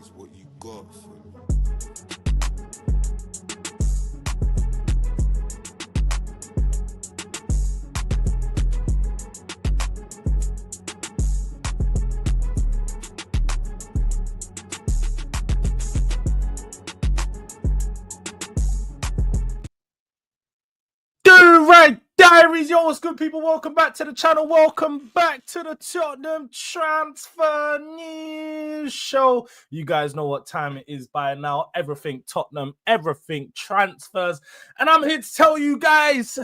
is what you got. Durag Diaries, yo, what's good, people? Welcome back to the channel. Welcome back to the Tottenham Transfer News Show. You guys know what time it is by now. Everything Tottenham, everything transfers. And I'm here to tell you guys,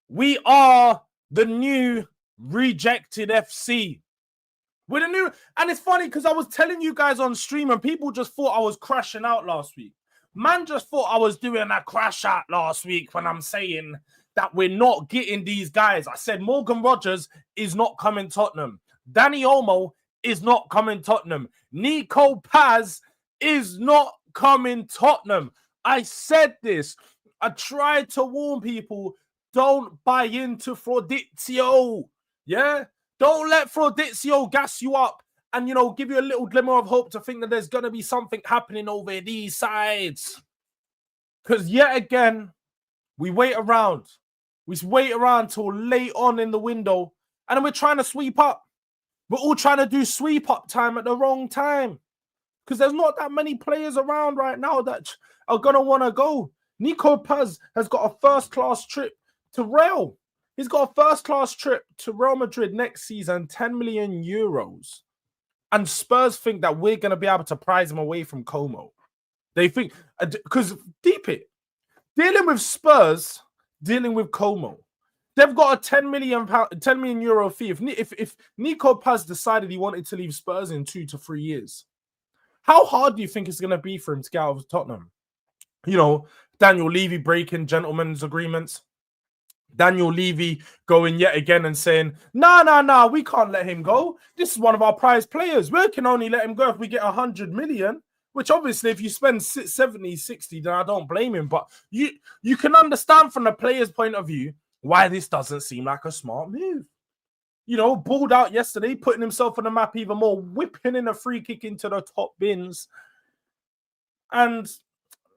we are the new rejected FC. We're the new, and it's funny because I was telling you guys on stream and people just thought I was crashing out last week. Man just thought I was doing a crash out last week when I'm saying that we're not getting these guys. I said Morgan Rogers is not coming Tottenham. Danny Olmo is not coming Tottenham. Nico Paz is not coming Tottenham. I said this. I tried to warn people, don't buy into Fabrizio. Yeah? Don't let Fabrizio gas you up and, give you a little glimmer of hope to think that there's going to be something happening over these sides. Because yet again, we wait around. We wait around till late on in the window, and then we're trying to sweep up. We're all trying to do sweep up time at the wrong time. Because there's not that many players around right now that are going to want to go. Nico Paz has got a first-class trip to Real. He's got a first-class trip to Real Madrid next season, 10 million euros. And Spurs think that we're going to be able to prize him away from Como. They think, because deep it, dealing with Spurs, dealing with Como, they've got a 10 million euro fee. If Nico Paz decided he wanted to leave Spurs in 2 to 3 years, how hard do you think it's going to be for him to get out of Tottenham? Daniel Levy breaking gentlemen's agreements. Daniel Levy going yet again and saying, nah, we can't let him go. This is one of our prized players. We can only let him go if we get 100 million, which obviously if you spend 70, 60, then I don't blame him. But you can understand from the player's point of view why this doesn't seem like a smart move. Balled out yesterday, putting himself on the map even more, whipping in a free kick into the top bins. And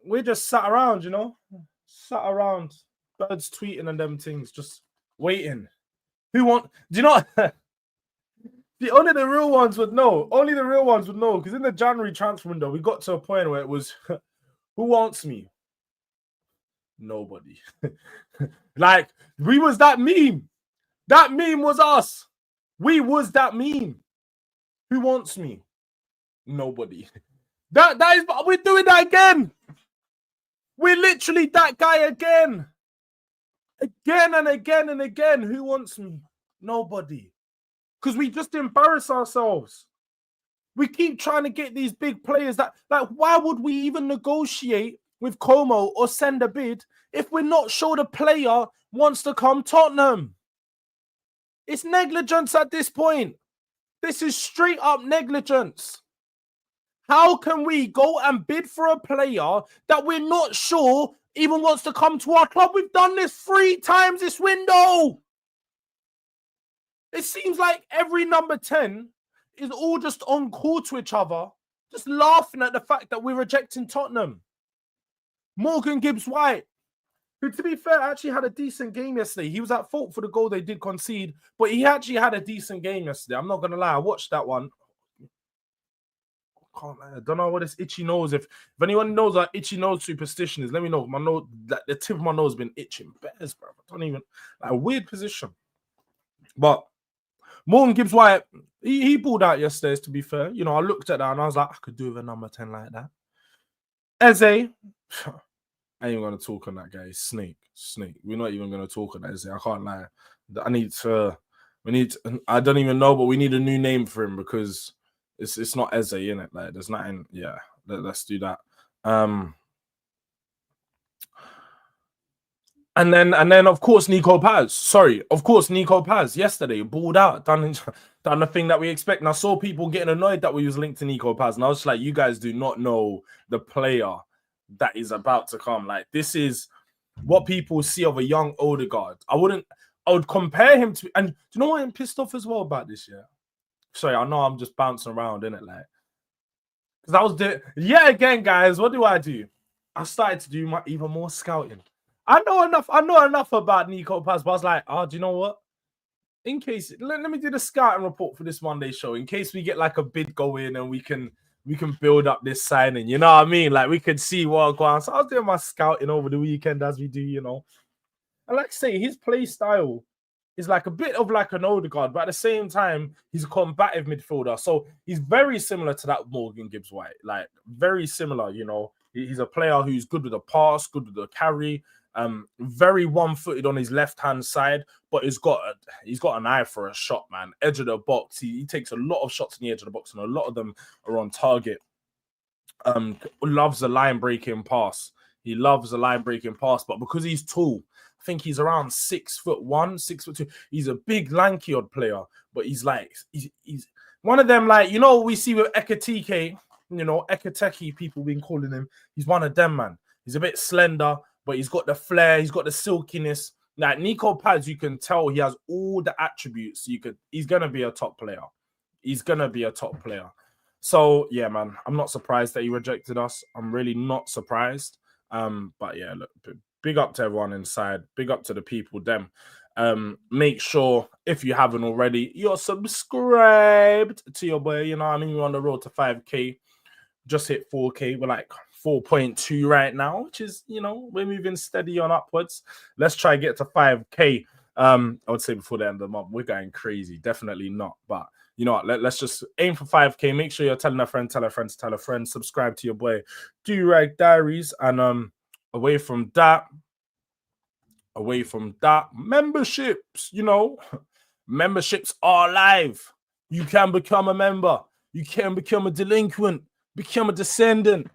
we just sat around, sat around. Birds tweeting and them things, just waiting. Do you know? Only the real ones would know. Only the real ones would know. Because in the January transfer window, we got to a point where it was, who wants me? Nobody. Like, we was that meme. That meme was us. We was that meme. Who wants me? Nobody. That is, we're doing that again. We're literally that guy again. Again and again and again. Who wants me? Nobody. Because we just embarrass ourselves. We keep trying to get these big players that, why would we even negotiate with Como or send a bid if we're not sure the player wants to come Tottenham? It's negligence at this point. This is straight up negligence. How can we go and bid for a player that we're not sure even wants to come to our club? We've done this 3 times this window. It seems like every number 10 is all just on call to each other, just laughing at the fact that we're rejecting Tottenham. Morgan Gibbs-White, who, to be fair, actually had a decent game yesterday. He was at fault for the goal they did concede, but he actually had a decent game yesterday. I'm not going to lie. I watched that one. I don't know what this itchy nose. If anyone knows what itchy nose superstition is, let me know. My nose, the tip of my nose has been itching. Bears, bro. I don't even, a weird position. But Morgan Gibbs-White, he pulled out yesterday, to be fair. I looked at that and I was like, I could do with a number 10 like that. Eze, I ain't even going to talk on that guy. Snake. We're not even going to talk on that, Eze. I can't lie. I don't even know, but we need a new name for him because it's not Eze, innit? Like, there's nothing. Yeah, let's do that. And then of course Nico Paz yesterday balled out, done the thing that we expect. And I saw people getting annoyed that we was linked to Nico Paz, and I was just like, you guys do not know the player that is about to come. Like, this is what people see of a young Odegaard. I would compare him to, and do you know what I'm pissed off as well about this year? Sorry, I know I'm just bouncing around, innit? Like, Because I was doing, yeah, again, guys, what do? I started to do even more scouting. I know enough about Nico Paz, but I was like, oh, do you know what? In case, let me do the scouting report for this Monday show, in case we get like a bid going and we can build up this signing, you know what I mean? Like we could see what going on. So I was doing my scouting over the weekend as we do, you know. And like I say, his play style is like a bit of like an Odegaard, but at the same time, he's a combative midfielder. So he's very similar to that Morgan Gibbs White, like very similar, you know. He's a player who's good with a pass, good with a carry, very one-footed on his left-hand side, but he's got an eye for a shot, man. Edge of the box. He takes a lot of shots in the edge of the box, and a lot of them are on target. Loves a line breaking pass. He loves a line breaking pass, but because he's tall, I think he's around 6'1", 6'2". He's a big lanky odd player, but he's like he's one of them, like, you know, we see with Ekatike, you know, Ekateki, people been calling him. He's one of them, man. He's a bit slender, but he's got the flair, he's got the silkiness. Like Nico Paz, you can tell he has all the attributes. He's gonna be a top player. He's gonna be a top player. So yeah, man, I'm not surprised that he rejected us. I'm really not surprised. But yeah, look, big up to everyone inside. Big up to the people, them. Make sure, if you haven't already, you're subscribed to your boy. You know what I mean? We're on the road to 5K. Just hit 4K. We're like 4.2 right now, which is, you know, we're moving steady on upwards. Let's try and get to 5K. I would say before the end of the month. We're going crazy. Definitely not. But you know what? Let's just aim for 5K. Make sure you're telling a friend, tell a friend, tell a friend. Subscribe to your boy Durag Diaries. And away from that, memberships, you know, memberships are live. You can become a member. You can become a delinquent, become a descendant.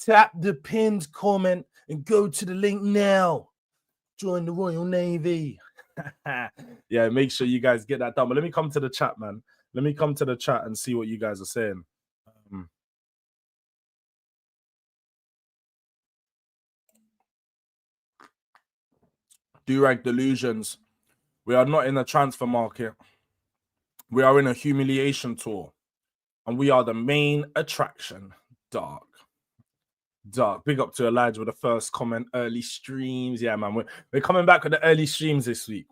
Tap the pinned comment and go to the link now. Join the Royal Navy. Yeah, make sure you guys get that done. But let me come to the chat, man. Let me come to the chat and see what you guys are saying. Durag Delusions. We are not in a transfer market. We are in a humiliation tour. And we are the main attraction. Dark. Big up to Elijah with the first comment. Early streams. Yeah, man. We're coming back with the early streams this week.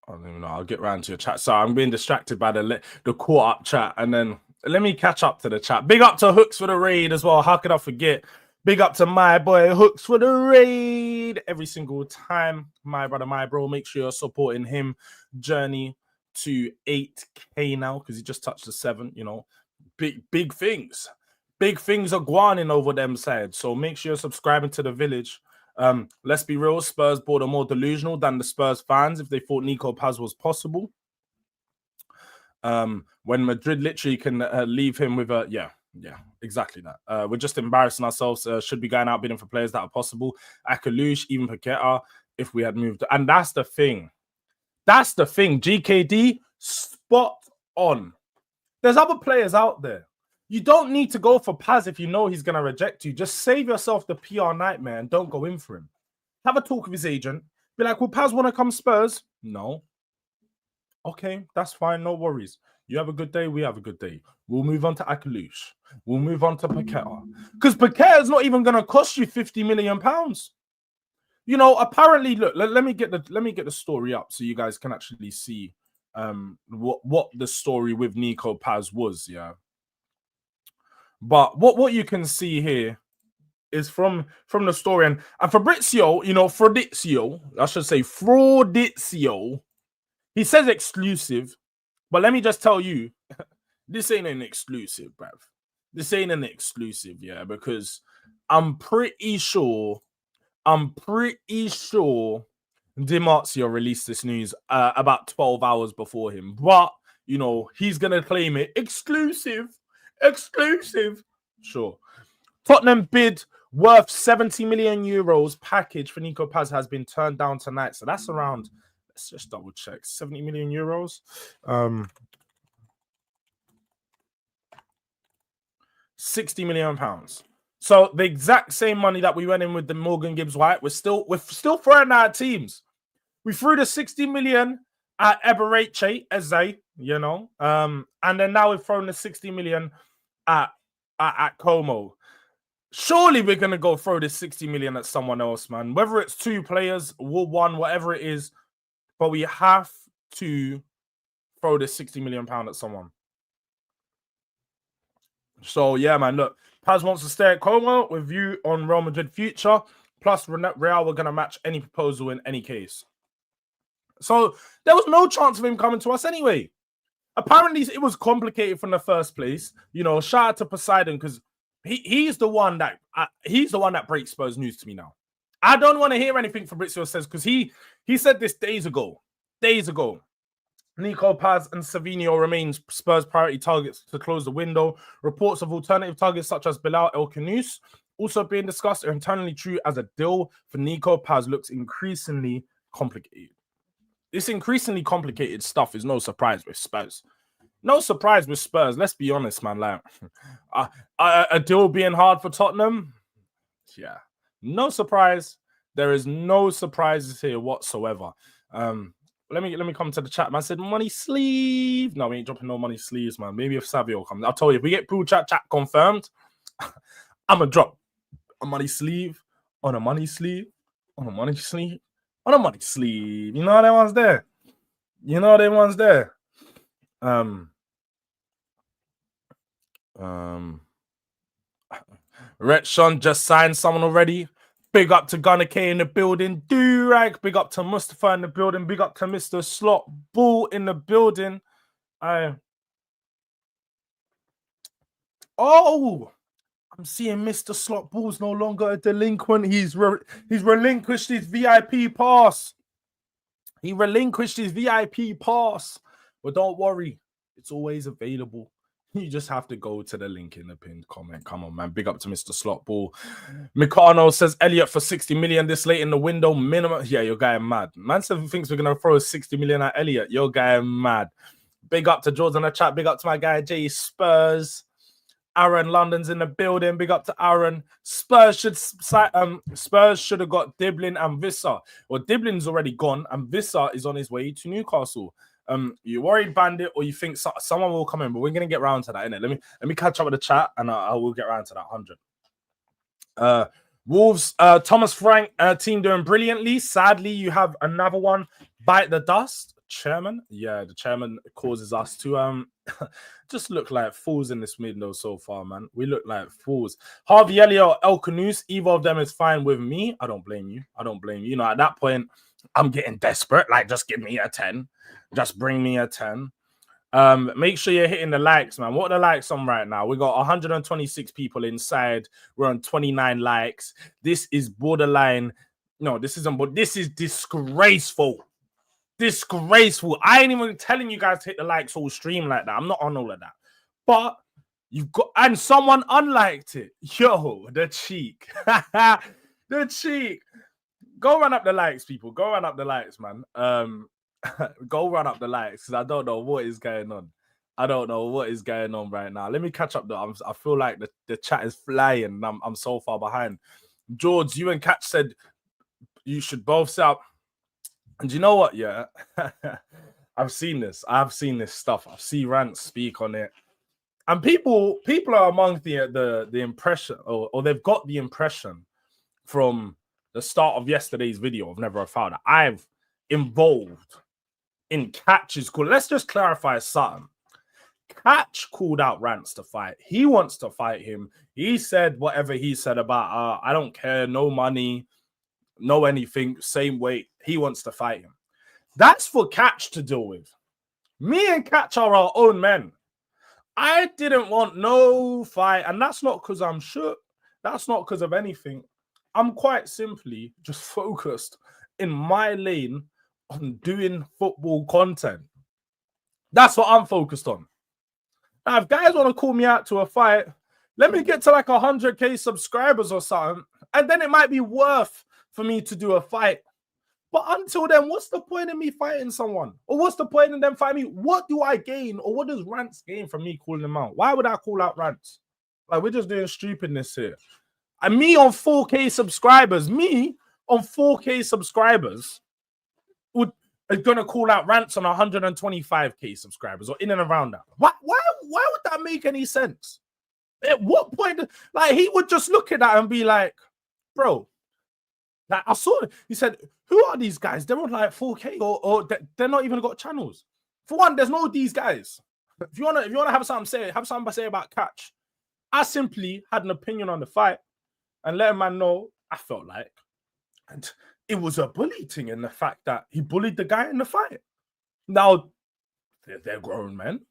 I don't even know. I'll get round to your chat. So I'm being distracted by the caught up chat, and then let me catch up to the chat. Big up to Hooks for the raid as well. How could I forget? Big up to my boy Hooks for the raid every single time. My brother, my bro. Make sure you're supporting him. Journey to 8K now, because he just touched the 7. You know, big things. Big things are going in over them sides. So make sure you're subscribing to the village. Let's be real, Spurs board are more delusional than the Spurs fans if they thought Nico Paz was possible. When Madrid literally can leave him with a yeah, exactly that. We're just embarrassing ourselves. Should be going out bidding for players that are possible. Akalush, even Paqueta, if we had moved. And that's the thing. GKD, spot on. There's other players out there. You don't need to go for Paz if you know he's going to reject you. Just save yourself the PR nightmare and don't go in for him. Have a talk with his agent. Be like, will Paz want to come Spurs? No. Okay, that's fine. No worries. You have a good day. We have a good day. We'll move on to Akalush. We'll move on to Paqueta. Because Paqueta is not even going to cost you £50 million. You know, apparently, look, let me get the story up so you guys can actually see what the story with Nico Paz was, yeah. But what you can see here is from the story, and Fabrizio, I should say Fraudizio, he says exclusive, but let me just tell you, this ain't an exclusive, bruv. This ain't an exclusive, yeah, because I'm pretty sure Di Marzio released this news about 12 hours before him, but you know he's gonna claim it exclusive. Sure. Tottenham bid worth 70 million euros package for Nico Paz has been turned down tonight. So that's around, let's just double check, 70 million euros. 60 million pounds. So the exact same money that we went in with the Morgan Gibbs White, we're still throwing out teams. We threw the 60 million at Ebereche, Eze, you know. And then now we've thrown the 60 million at Como. Surely we're gonna go throw this 60 million at someone else, man. Whether it's 2 players or 1, whatever it is, but we have to throw this 60 million pound at someone. So yeah, man. Look, Paz wants to stay at Como with you on Real Madrid future. Plus, Real were gonna match any proposal in any case. So there was no chance of him coming to us anyway. Apparently, it was complicated from the first place. You know, shout out to Poseidon because he's the one that breaks Spurs news to me now. I don't want to hear anything Fabrizio says because he said this days ago. Nico, Paz, and Savio remain Spurs' priority targets to close the window. Reports of alternative targets such as Bilal El Khannouss also being discussed are internally true as a deal for Nico Paz looks increasingly complicated. This increasingly complicated stuff is no surprise with Spurs. No surprise with Spurs. Let's be honest, man. Like a deal being hard for Tottenham. Yeah, no surprise. There is no surprises here whatsoever. Let me come to the chat. Man said money sleeve. No, we ain't dropping no money sleeves, man. Maybe if Savio comes, I'll tell you. If we get pool chat confirmed, I'm gonna drop a money sleeve on a money sleeve on a money sleeve on a money sleeve. You know that one's there. You know that one's there. Retshon just signed someone already. Big up to Gunner K in the building. Durag. Big up to Mustafa in the building. Big up to Mr. Slot Bull in the building. Oh, I'm seeing Mr. Slot Bull's no longer a delinquent. He's relinquished his VIP pass. He relinquished his VIP pass. But don't worry, it's always available. You just have to go to the link in the pinned comment. Come on, man. Big up to Mr. Slotball. Mikano says Elliot for 60 million this late in the window. Minimum. Yeah, your guy mad. Man thinks we're going to throw 60 million at Elliot. Your guy mad. Big up to Jords on the chat. Big up to my guy J Spurs. Aaron London's in the building. Big up to Aaron. Spurs should have got Diblin and Visser. Well, Diblin's already gone, and Visser is on his way to Newcastle. You worried, Bandit, or you think someone will come in? But we're gonna get around to that, innit? Let me catch up with the chat, and I will get around to that 100. Wolves, Thomas Frank team doing brilliantly. Sadly, you have another one bite the dust. Chairman, yeah, the chairman causes us to just look like fools in this window so far, man. We look like fools. Harvey Elliott or El Khannouss, either of them is fine with me. I don't blame you. You know, at that point, I'm getting desperate. Like, just give me a 10. Just bring me a 10. Make sure you're hitting the likes, man. What are the likes on right now? We got 126 people inside. We're on 29 likes. This is borderline. No, this isn't, but this is disgraceful. Disgraceful. I ain't even telling you guys to hit the likes whole stream like that. I'm not on all of that. But you've got, and someone unliked it. Yo, the cheek. The cheek. Go run up the likes, people. Go run up the likes, man. Go run up the likes because I don't know what is going on. I don't know what is going on right now. Let me catch up though. I feel like the chat is flying and I'm so far behind. Jords, you and Catch said you should both set up. And you know what? Yeah, I've seen this. I've seen this stuff. I've seen Rants speak on it. And people are among the impression, or they've got the impression from the start of yesterday's video of Never a Foul that I've involved in Catch's call. Let's just clarify something. Catch called out Rants to fight. He wants to fight him. He said whatever he said about, I don't care, no money, no anything, same weight. He wants to fight him. That's for Catch to deal with. Me and Catch are our own men. I didn't want no fight, and that's not because I'm shook. That's not because of anything. I'm quite simply just focused in my lane on doing football content. That's what I'm focused on. Now, if guys want to call me out to a fight, let me get to like 100k subscribers or something, and then it might be worth for me to do a fight. But until then, what's the point in me fighting someone? Or what's the point in them fighting me? What do I gain? Or what does Rants gain from me calling them out? Why would I call out Rants? Like, we're just doing stupidness here. And me on 4k subscribers, would is gonna call out rants on 125k subscribers or in and around that. Why would that make any sense? At what point, like, he would just look at that and be like, bro, like, I saw it. He said, who are these guys? They're on like 4k or they're not even got channels. For one, there's no these guys. If you wanna have something to say about Catch. I simply had an opinion on the fight and let a man know I felt like, and it was a bully thing in the fact that he bullied the guy in the fight. Now, they're grown men.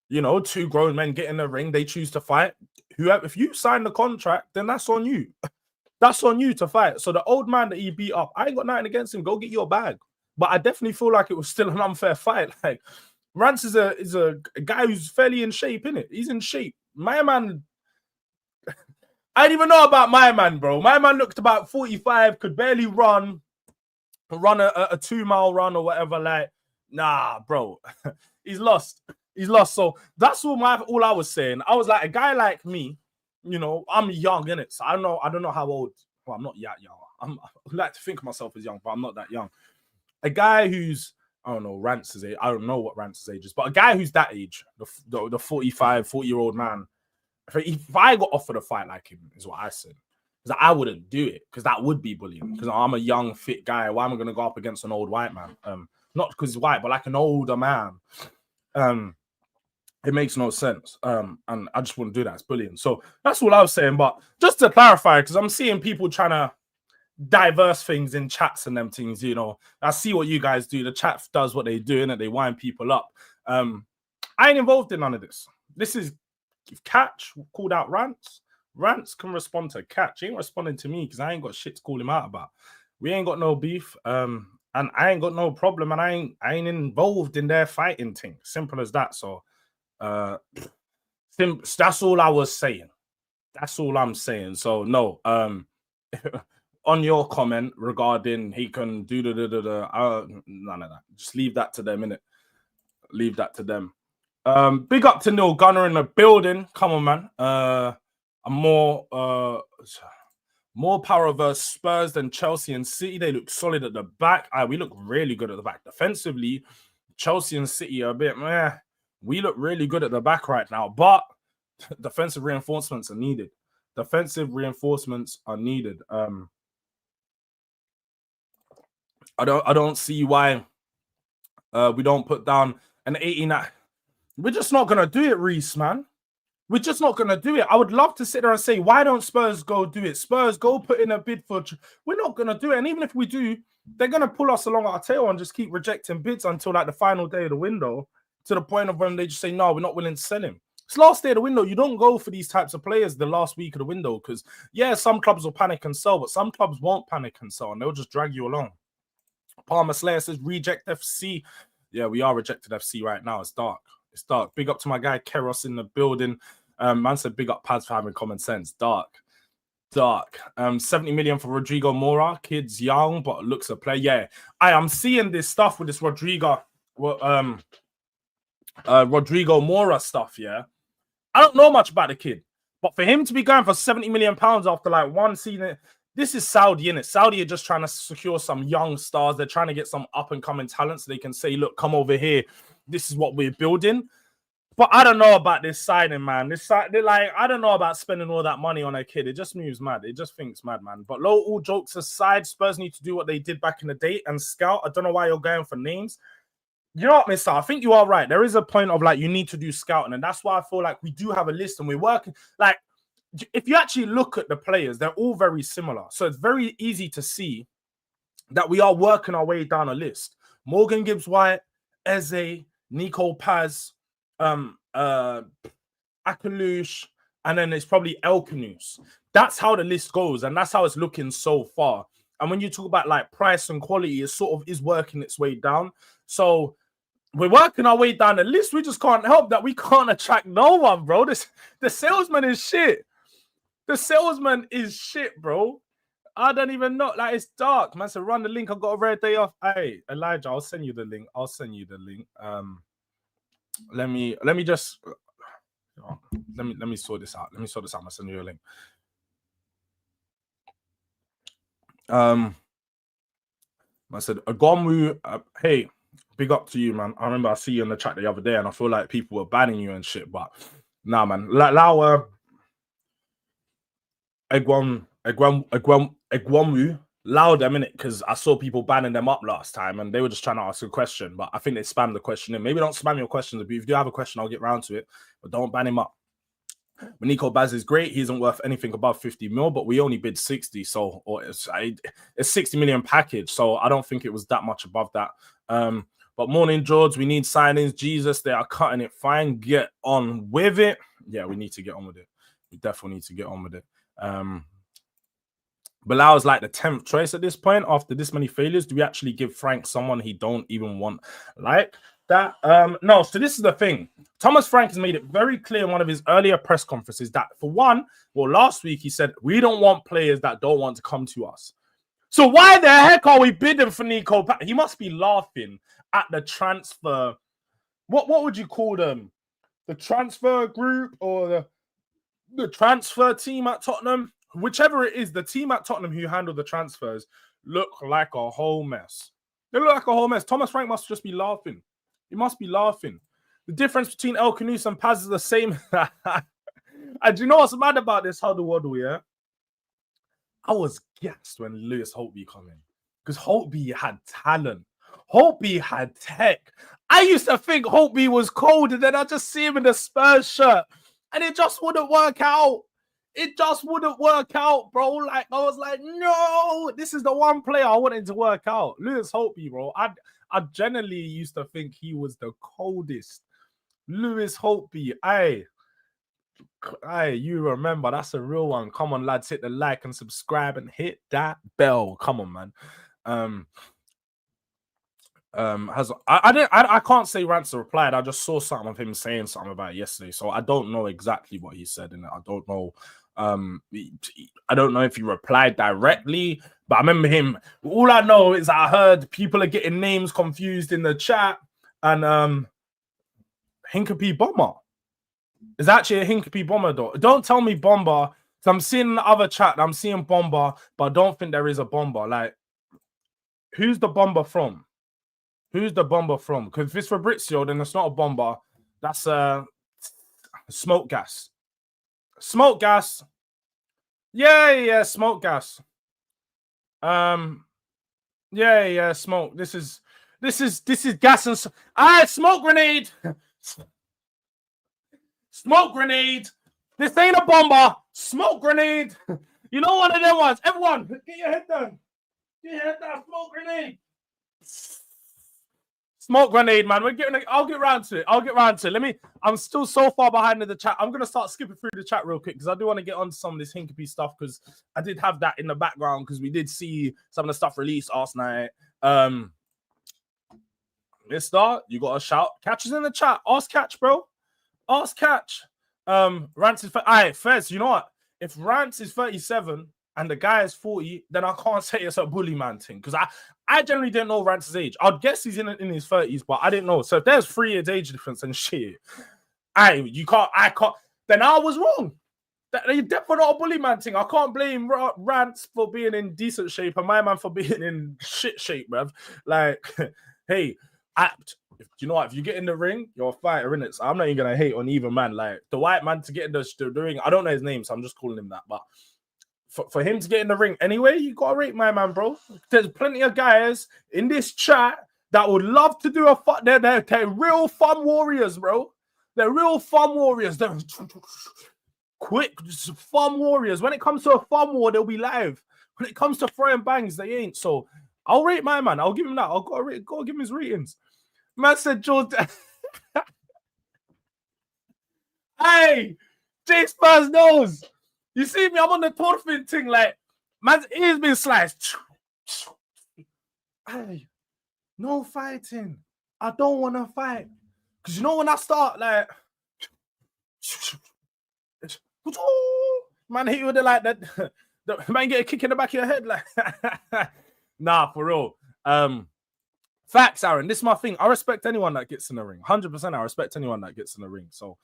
You know, two grown men get in the ring, they choose to fight. Whoever, if you sign the contract, then that's on you. That's on you to fight. So the old man that he beat up, I ain't got nothing against him. Go get your bag. But I definitely feel like it was still an unfair fight. Like, Rance is a guy who's fairly in shape, innit? He's in shape. My man, I didn't even know about my man, bro. My man looked about 45, could barely run a 2-mile run or whatever. Like, nah, bro. He's lost. He's lost. So that's all I was saying. I was like, a guy like me, you know, I'm young, innit? So I don't know how old. Well, I'm not that young. I like to think of myself as young, but I'm not that young. A guy who's, I don't know, Rance's age. I don't know what Rance's age is, but a guy who's that age, the 45, 40-year-old man, if I got offered a fight like him, is what I said. Because I wouldn't do it, because that would be bullying. Because I'm a young, fit guy. Why am I going to go up against an old white man? Not because he's white, but like an older man. It makes no sense. And I just wouldn't do that. It's bullying. So that's all I was saying. But just to clarify, because I'm seeing people trying to diverse things in chats and them things, you know. I see what you guys do. The chat does what they do, and they wind people up. I ain't involved in none of this. This is, if Catch called out Rants can respond to Catch. He ain't responding to me because I ain't got shit to call him out about. We ain't got no beef. And I ain't got no problem, and I ain't involved in their fighting thing. Simple as that. So that's all I was saying. That's all I'm saying. So no, on your comment regarding he can do none of that. Just leave that to them, innit? Leave that to them. Big up to Neil Gunner in the building. Come on, man. More power versus Spurs than Chelsea and City. They look solid at the back. We look really good at the back. Defensively, Chelsea and City are a bit meh. We look really good at the back right now, but defensive reinforcements are needed. Defensive reinforcements are needed. I don't see why we don't put down an 89. We're just not gonna do it, Reese, man. We're just not gonna do it. I would love to sit there and say, why don't Spurs go do it? Spurs go put in a bid for. We're not gonna do it, and even if we do, they're gonna pull us along our tail and just keep rejecting bids until like the final day of the window, to the point of when they just say, no, we're not willing to sell him. It's last day of the window. You don't go for these types of players the last week of the window because, yeah, some clubs will panic and sell, but some clubs won't panic and sell, and they'll just drag you along. Palmer Slayer says, reject FC. Yeah, we are rejected FC right now. It's dark. It's dark. Big up to my guy Keros in the building. Man said, big up Pads for having common sense. Dark. 70 million for Rodrigo Mora. Kid's young, but looks a play. Yeah, I am seeing this stuff with this Rodrigo Mora stuff. Yeah, I don't know much about the kid, but for him to be going for 70 million pounds after like one season, this is Saudi, innit? Saudi are just trying to secure some young stars. They're trying to get some up and coming talent so they can say, look, come over here. This is what we're building. But I don't know about this signing, man. I don't know about spending all that money on a kid. It just moves mad. It just thinks mad, man. But all jokes aside, Spurs need to do what they did back in the day and scout. I don't know why you're going for names. You know what, mister? I think you are right. There is a point of like, you need to do scouting. And that's why I feel like we do have a list and we're working. Like, if you actually look at the players, they're all very similar. So it's very easy to see that we are working our way down a list. Morgan Gibbs-White, Eze, Nico Paz, Akalush, and then it's probably El Khannouss. That's how the list goes, and that's how it's looking so far. And when you talk about like price and quality, it sort of is working its way down. So we're working our way down the list. We just can't help that we can't attract no one, bro. The salesman is shit. The salesman is shit, bro. I don't even know. Like, it's dark, man. So run the link. I've got a rare day off. Hey, Elijah, I'll send you the link. Let me just let me sort this out. I'll send you a link. I said Agomwu. Hey, Big up to you, man. I remember I see you in the chat the other day, and I feel like people were banning you and shit. But nah, man. Egwonwu, allow them in it because I saw people banning them up last time, and they were just trying to ask a question. But I think they spammed the question in. Maybe don't spam your questions. But if you do have a question, I'll get round to it. But don't ban him up. Nico Baz is great. He isn't worth anything above 50 mil, but we only bid 60. So, or it's 60 million package. So I don't think it was that much above that. But morning, Jords. We need signings. Jesus, they are cutting it fine. Get on with it. Yeah, we need to get on with it. We definitely need to get on with it. Bilal's like the 10th choice at this point. After this many failures, do we actually give Frank someone he don't even want like that? No. So this is the thing. Thomas Frank has made it very clear in one of his earlier press conferences that, for one, well, last week he said, we don't want players that don't want to come to us. So why the heck are we bidding for Nico? He must be laughing at the transfer. What would you call them? The transfer group or the transfer team at Tottenham? Whichever it is, the team at Tottenham who handle the transfers look like a whole mess. They look like a whole mess. Thomas Frank must just be laughing. He must be laughing. The difference between El Khannouss and Paz is the same. And do you know what's mad about this huddle waddle, yeah? I was gassed when Lewis Holtby come in because Holtby had talent. Holtby had tech. I used to think Holtby was cold, and then I just see him in the Spurs shirt, and it just wouldn't work out. It just wouldn't work out, bro. Like, I was like, no, this is the one player I wanted to work out. Lewis Holtby, bro. I generally used to think he was the coldest. Lewis Holtby, aye, you remember, that's a real one. Come on, lads, hit the like and subscribe and hit that bell. Come on, man. I can't say Ransom replied. I just saw something of him saying something about it yesterday, so I don't know exactly what he said in it. I don't know. I don't know if he replied directly, but I remember him. All I know is I heard people are getting names confused in the chat, and Hincapie Bomber is actually a Hincapie Bomber, though. Don't tell me Bomber. So I'm seeing in the other chat, I'm seeing Bomber, but I don't think there is a Bomber. Like, who's the Bomber from? Who's the Bomber from? Because if it's Fabrizio, then it's not a Bomber. That's smoke gas. Smoke gas. Yeah, smoke gas. Yeah, smoke. This is gas and smoke grenade. Smoke grenade. This ain't a bomber. Smoke grenade. You know one of them ones. Everyone, get your head down. Get your head down. Smoke grenade. Smoke grenade, man. I'll get round to it. I'm still so far behind in the chat. I'm gonna start skipping through the chat real quick because I do want to get on some of this Hincapie stuff because I did have that in the background because we did see some of the stuff released last night. Let's start. You got a shout. Catch is in the chat. Ask Catch, bro. Ask Catch. Rance is Fez, you know what? If Rance is 37 and the guy is 40, then I can't say it's a bully man thing because I generally didn't know Rance's age. I'd guess he's in his 30s, but I didn't know. So if there's 3 years age difference and shit, I can't. Then I was wrong. That definitely not a bully man thing. I can't blame Rance for being in decent shape and my man for being in shit shape, bruv. Like, hey, you know what? If you get in the ring, you're a fighter, innit? So I'm not even gonna hate on either man. Like the white man to get in the ring, I don't know his name, so I'm just calling him that. But for him to get in the ring anyway, you gotta rate my man, bro. There's plenty of guys in this chat that would love to do a fight. They're real fun warriors, bro. They're real fun warriors. They're quick, just fun warriors. When it comes to a fun war, they'll be live. When it comes to throwing bangs, they ain't. So I'll rate my man. I'll give him that. I'll go give him his ratings. Man said Jords. Hey, J Spurs knows. You see me? I'm on the Torfin thing. Like, man's ears been sliced. Hey, no fighting. I don't want to fight. Because you know when I start, like, man hit you with it like that. The man get a kick in the back of your head. Like, nah, for real. Facts, Aaron. This is my thing. I respect anyone that gets in the ring. 100%. I respect anyone that gets in the ring. So,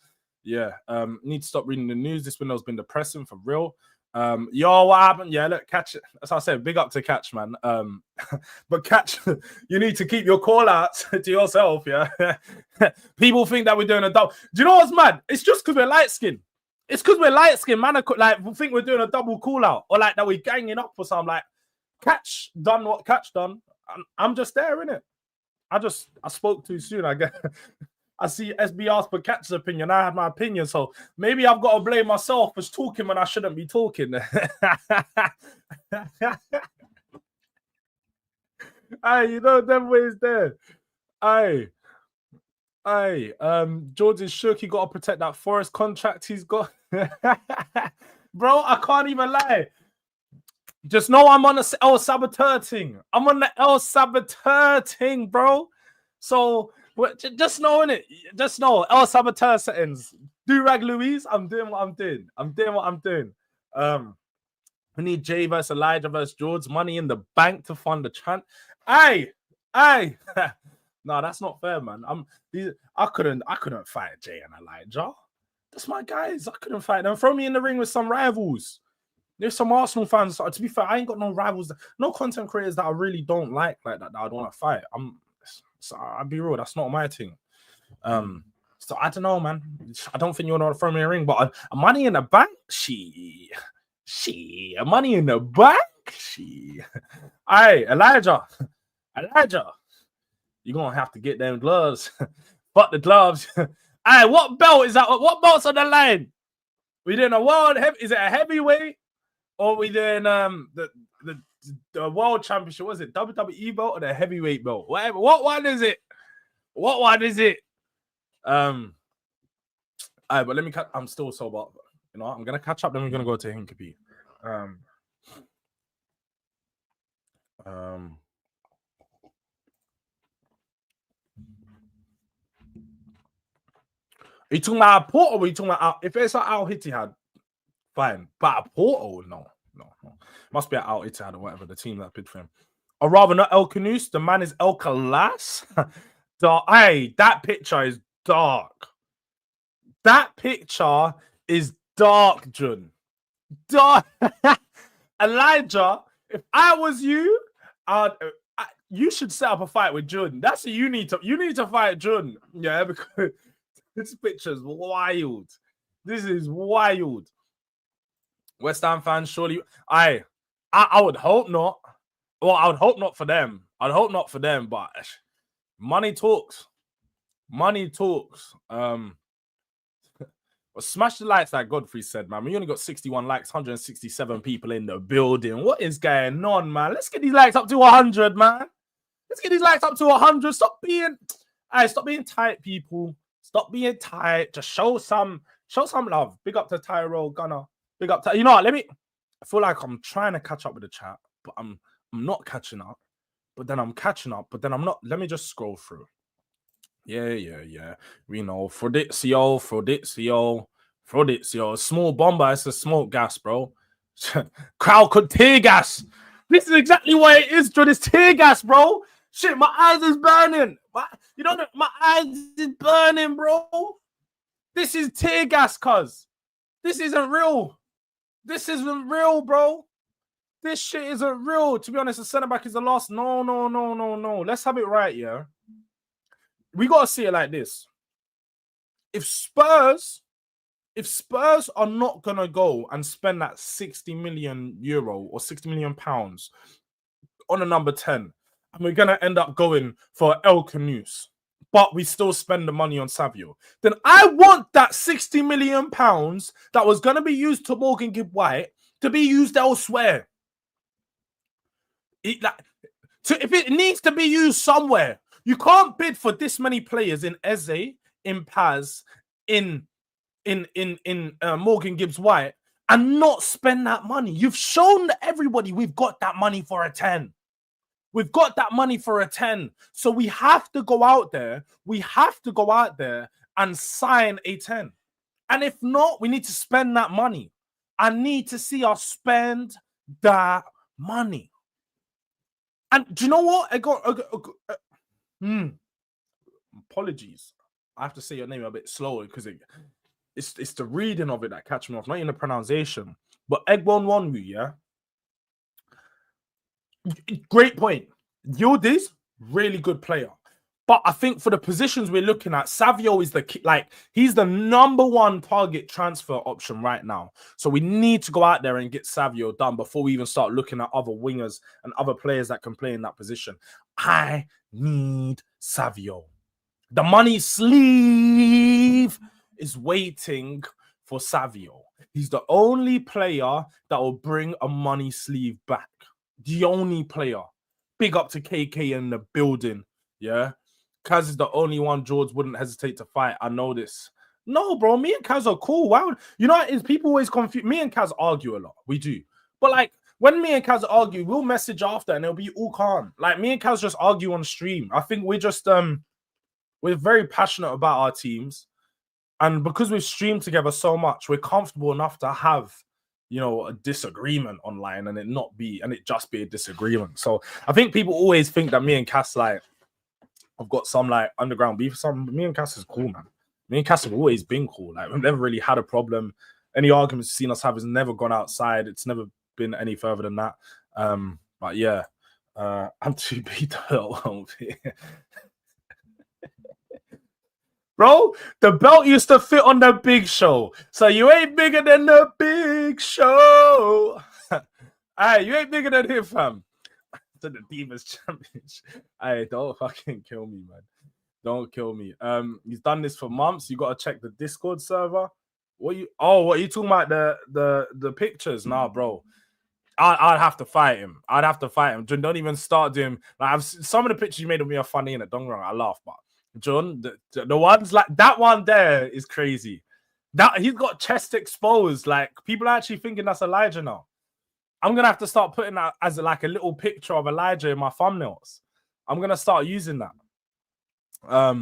yeah. Need to stop reading the news. This window's been depressing for real. Yo, what happened? Yeah, look, Catch. As I said, big up to Catch, man. But Catch, you need to keep your call outs to yourself. Yeah, people think that we're doing a double. Do you know what's mad? It's just because we're light skinned. It's because we're light skinned, man. Like, we think we're doing a double call out, or like that we're ganging up or something. Like, Catch done what Catch done. I'm just there, innit? I spoke too soon. I guess. I see SB asked for Catch's opinion. I had my opinion, so maybe I've got to blame myself for talking when I shouldn't be talking. Hey, you know them ways there. Hey, Jords is shook. He got to protect that Forest contract he's got. Bro, I can't even lie. Just know I'm on the El Saboteur thing. I'm on the El Saboteur thing, bro. So just knowing it, just know El Saboteur settings. Durag Louise, I'm doing what I'm doing. I'm doing what I'm doing. We need Jay versus Elijah versus Jords. Money in the bank to fund the chant. Aye. No, that's not fair, man. I couldn't fight Jay and Elijah. That's my guys. I couldn't fight them. Throw me in the ring with some rivals. There's some Arsenal fans. To be fair, I ain't got no rivals, no content creators that I really don't like that I don't want to fight. I'll be real, that's not my thing. So I don't know, man. I don't think you want to throw me a ring, but money in the bank, money in the bank, Hey, Elijah, you're gonna have to get them gloves. Fuck the gloves. Hey, what belt is that? What belt's on the line? We doing a world is it a heavyweight? Or we doing the world championship? Was it WWE belt or the heavyweight belt? Whatever. What one is it? What one is it? But let me I'm still sober. You know, I'm gonna catch up. Then we're gonna go to Hincapie. Are you talking about a Porto or are you talking about if it's an Al Ittihad, fine. But a Porto, no. Must be an Al Ittihad or whatever, the team that bid for him. Or rather, not El Khannouss. The man is El Khannouss. Hey, that picture is dark. That picture is dark, Jun. Dark. Elijah, if I was you, you should set up a fight with Jun. That's what you need to fight Jun. Yeah, because this picture's wild. This is wild. West Ham fans, surely. I would hope not. Well, I would hope not for them. I'd hope not for them, but money talks. Money talks. Well, smash the likes, like Godfrey said, man. We only got 61 likes, 167 people in the building. What is going on, man? Let's get these likes up to 100, man. Let's get these likes up to 100. Stop being tight, people. Stop being tight. Just show some love. Big up to Tyrell Gunner. Big up to, you know what? I feel like I'm trying to catch up with the chat, but I'm not catching up. But then I'm catching up, but then I'm not. Let me just scroll through. Yeah. We know. Fabrizio. Small bomber. It's a smoke gas, bro. Crowd could tear gas. This is exactly what it is, John. It's tear gas, bro. Shit, my eyes is burning. My eyes is burning, bro. This is tear gas, cuz. This isn't real. This isn't real, bro. This shit isn't real. To be honest, the centre back is the last. No. Let's have it right, yeah. We gotta see it like this. If Spurs are not gonna go and spend that 60 million euro or 60 million pounds on a number 10, and we're gonna end up going for El Khannouss, but we still spend the money on Savio, then I want that 60 million pounds that was gonna be used to Morgan Gibb White to be used elsewhere. If it needs to be used somewhere, you can't bid for this many players in Eze, in Paz, in Morgan Gibbs White, and not spend that money. You've shown everybody we've got that money for a 10. We've got that money for a 10. So we have to go out there. And sign a 10. And if not, we need to spend that money. I need to see us spend that money. And do you know what? Apologies. I have to say your name a bit slower because it's the reading of it that catch me off, not in the pronunciation. But Egbonwanwu, yeah, great point. Yildiz, really good player. But I think for the positions we're looking at, Savio is he's the number one target transfer option right now. So we need to go out there and get Savio done before we even start looking at other wingers and other players that can play in that position. I need Savio. The money sleeve is waiting for Savio. He's the only player that will bring a money sleeve back. The only player. Big up to KK in the building. Yeah. Kaz is the only one Jords wouldn't hesitate to fight. I know this. No, bro. Me and Kaz are cool. Why would you know? Is people always confused? Me and Kaz argue a lot. We do. But like when me and Kaz argue, we'll message after and it'll be all calm. Like me and Kaz just argue on stream. I think we're just we're very passionate about our teams. And because we've streamed together so much, we're comfortable enough to have, you know, a disagreement online and it just be a disagreement. So I think people always think that me and Cass, like, I've got some like underground beef or something. Me and Cass is cool, man. Me and Cass have always been cool. Like, we've never really had a problem. Any arguments you've seen us have has never gone outside. It's never been any further than that. But yeah, I'm too big to Bro, the belt used to fit on the Big Show. So you ain't bigger than the Big Show. Hey, you ain't bigger than him, fam. To the Divas Championship. Hey, don't fucking kill me, man. Don't kill me. He's done this for months. You gotta check the Discord server. What are you talking about? The pictures? Nah, bro. I'd have to fight him. Don't even start doing like some of the pictures you made of me are funny in it. Don't get me wrong, I laugh, but John, the ones like that one there is crazy. That he's got chest exposed. Like people are actually thinking that's Elijah now. I'm gonna have to start putting that as like a little picture of Elijah in my thumbnails. I'm gonna start using that. But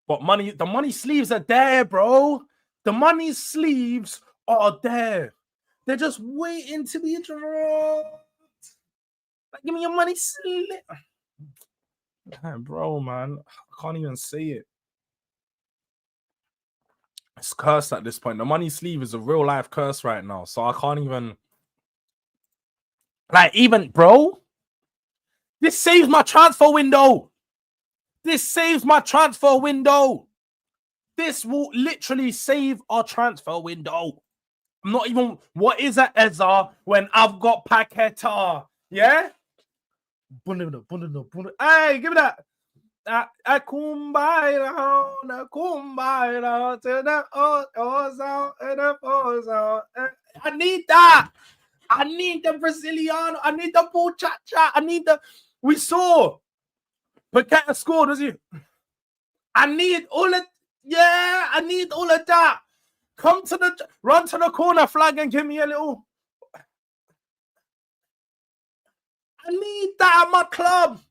the money sleeves are there, bro. The money sleeves are there. They're just waiting to be dropped. Like, give me your money slip. Bro, man, I can't even say it. It's cursed at this point. The money sleeve is a real life curse right now, so I can't even. Like, even, bro, this saves my transfer window. This will literally save our transfer window. I'm not even. What is that, Ezra? When I've got Paqueta, yeah. Hey, give me that. I need that. I need the Braziliano. I need the Buchacha. I need the. We saw Paqueta scored, does he? I need all of. Yeah, I need all of that. Run to the corner flag and give me a little. I need that at my club.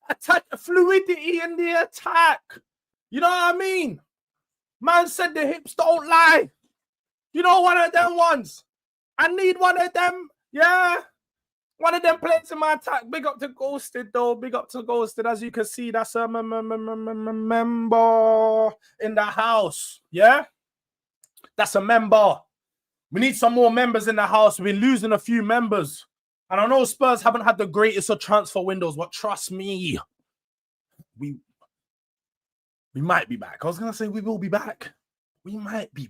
Attack fluidity in the attack. You know what I mean? Man said the hips don't lie. You know, one of them ones. I need one of them. Yeah. One of them players in my attack. Big up to Ghosted, though. Big up to Ghosted. As you can see, that's a member in the house. Yeah? That's a member. We need some more members in the house. We're losing a few members. And I know Spurs haven't had the greatest of transfer windows, but trust me, we might be back. I was going to say we will be back. We might be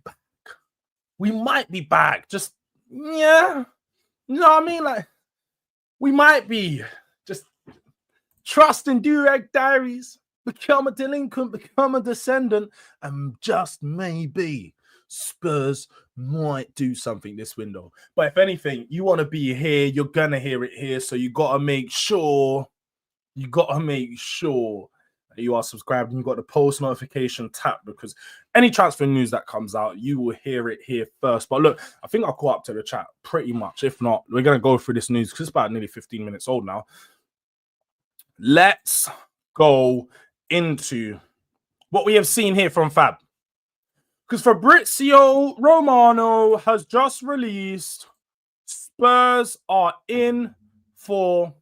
back. Just, yeah. You know what I mean? Like, we might be. Just trust in Durag Diaries. Become a delinquent, become a descendant, and just maybe Spurs might do something this window. But if anything, you want to be here, you're going to hear it here. So you got to make sure that you are subscribed and you got the post notification tap, because any transfer news that comes out, you will hear it here first. But look, I think I'll call up to the chat pretty much. If not, we're going to go through this news because it's about nearly 15 minutes old now. Let's go into what we have seen here from Fab. Because Fabrizio Romano has just released Spurs are in for...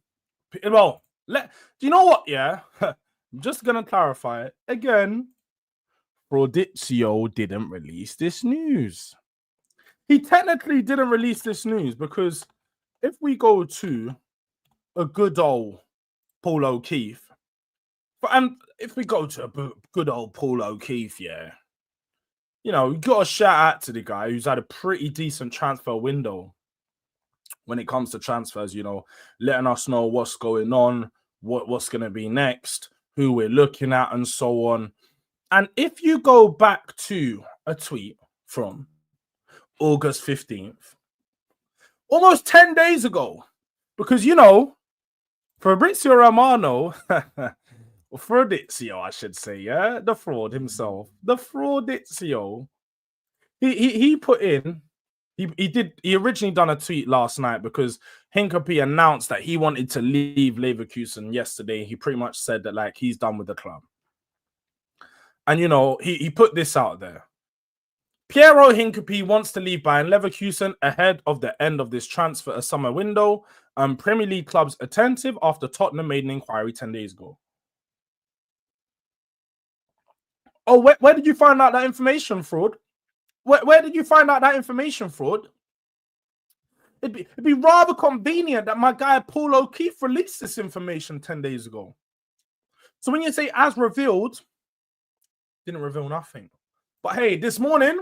Well, do you know what? Yeah, I'm just going to clarify it. Again, Fabrizio didn't release this news. he technically didn't release this news because if we go to a good old Paul O'Keefe, and if we go to a good old Paul O'Keefe, yeah, you know, you got to shout out to the guy who's had a pretty decent transfer window when it comes to transfers, you know, letting us know what's going on, what's going to be next, who we're looking at, and so on. And if you go back to a tweet from August 15th, almost 10 days ago, because, you know, Fabrizio Romano, Fabrizio, I should say, yeah, the fraud himself, the Fabrizio, he put in, he originally done a tweet last night because Hincapie announced that he wanted to leave Leverkusen yesterday. He pretty much said that, like, he's done with the club. And, you know, he put this out there. Piero Hincapie wants to leave Bayern Leverkusen ahead of the end of this transfer summer window. Premier League clubs attentive after Tottenham made an inquiry 10 days ago. Oh, where did you find out that information, Fraud? Where did you find out that information, Fraud? It'd be rather convenient that my guy Paul O'Keefe released this information 10 days ago. So when you say as revealed, didn't reveal nothing. But hey, this morning,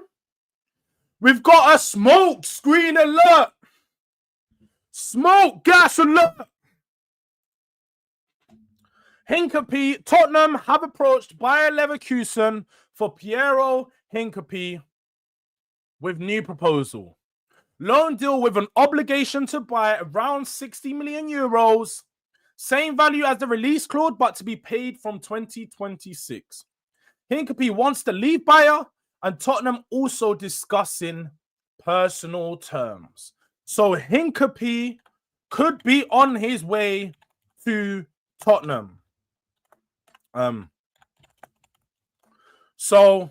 we've got a smoke screen alert. Smoke gas alert. Hincapie, Tottenham have approached Bayer Leverkusen for Piero Hincapie with new proposal. Loan deal with an obligation to buy around 60 million euros. Same value as the release clause, but to be paid from 2026. Hincapie wants to leave Bayer, and Tottenham also discussing personal terms. So Hincapie could be on his way to Tottenham. So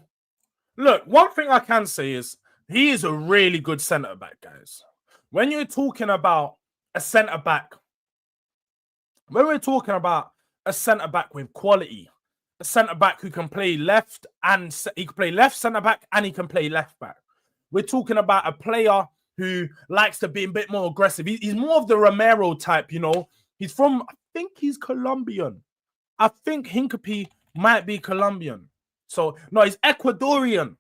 look, one thing I can say is he is a really good centre back, guys. When you're talking about a centre back, when we're talking about a centre back with quality, a centre back who can play left and he can play left centre back and he can play left back. We're talking about a player who likes to be a bit more aggressive. He's more of the Romero type, you know. He's from, I think he's Colombian. I think Hincapie might be Colombian. So, no, he's Ecuadorian.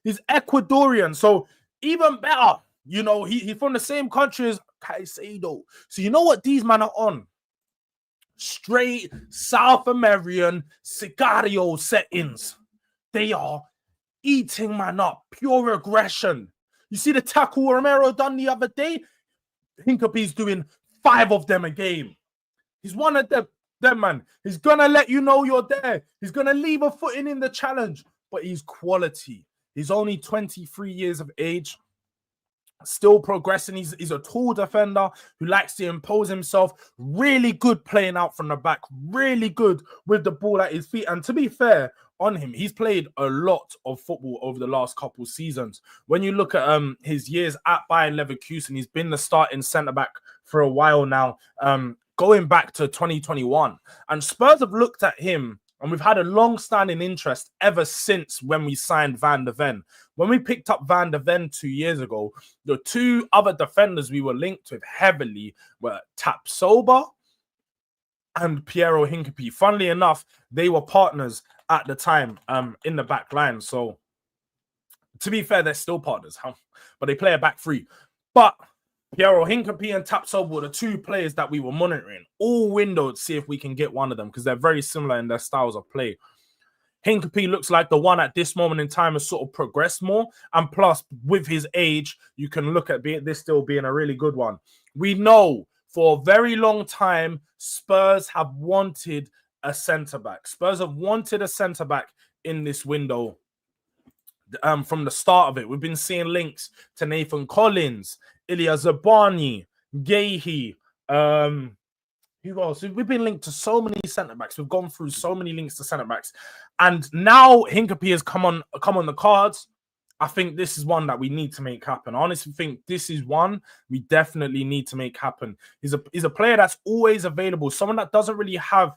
He's Ecuadorian. So, even better, you know, he's from the same country as Caicedo. So, you know what these men are on? Straight South American Sicario settings. They are eating man up. Pure aggression. You see the tackle Romero done the other day? Hincapie's doing 5 of them a game. He's one of them, man. He's gonna let you know you're there. He's gonna leave a footing in the challenge, but he's quality. He's only 23 years of age, still progressing. He's a tall defender who likes to impose himself. Really good playing out from the back. Really good with the ball at his feet. And to be fair on him, he's played a lot of football over the last couple seasons. When you look at his years at Bayern Leverkusen, he's been the starting centre-back for a while now, going back to 2021. And Spurs have looked at him, and we've had a long-standing interest ever since when we signed Van de Ven. When we picked up Van de Ven 2 years ago, the 2 other defenders we were linked with heavily were Tapsoba and Piero Hincapie. Funnily enough, they were partners at the time in the back line. So, to be fair, they're still partners, but they play a back 3. But Piero Hincapie and Tapsoba were the 2 players that we were monitoring all window to see if we can get one of them because they're very similar in their styles of play. Hincapie looks like the one at this moment in time has sort of progressed more. And plus, with his age, you can look at this still being a really good one. We know for a very long time, Spurs have wanted a centre-back. Spurs have wanted a centre-back in this window from the start of it. We've been seeing links to Nathan Collins, Ilya Zabani, Gehi, who else? We've been linked to so many centre-backs. We've gone through so many links to centre-backs. And now Hincapie has come on the cards. I think this is one that we need to make happen. I honestly think this is one we definitely need to make happen. He's a player that's always available. Someone that doesn't really have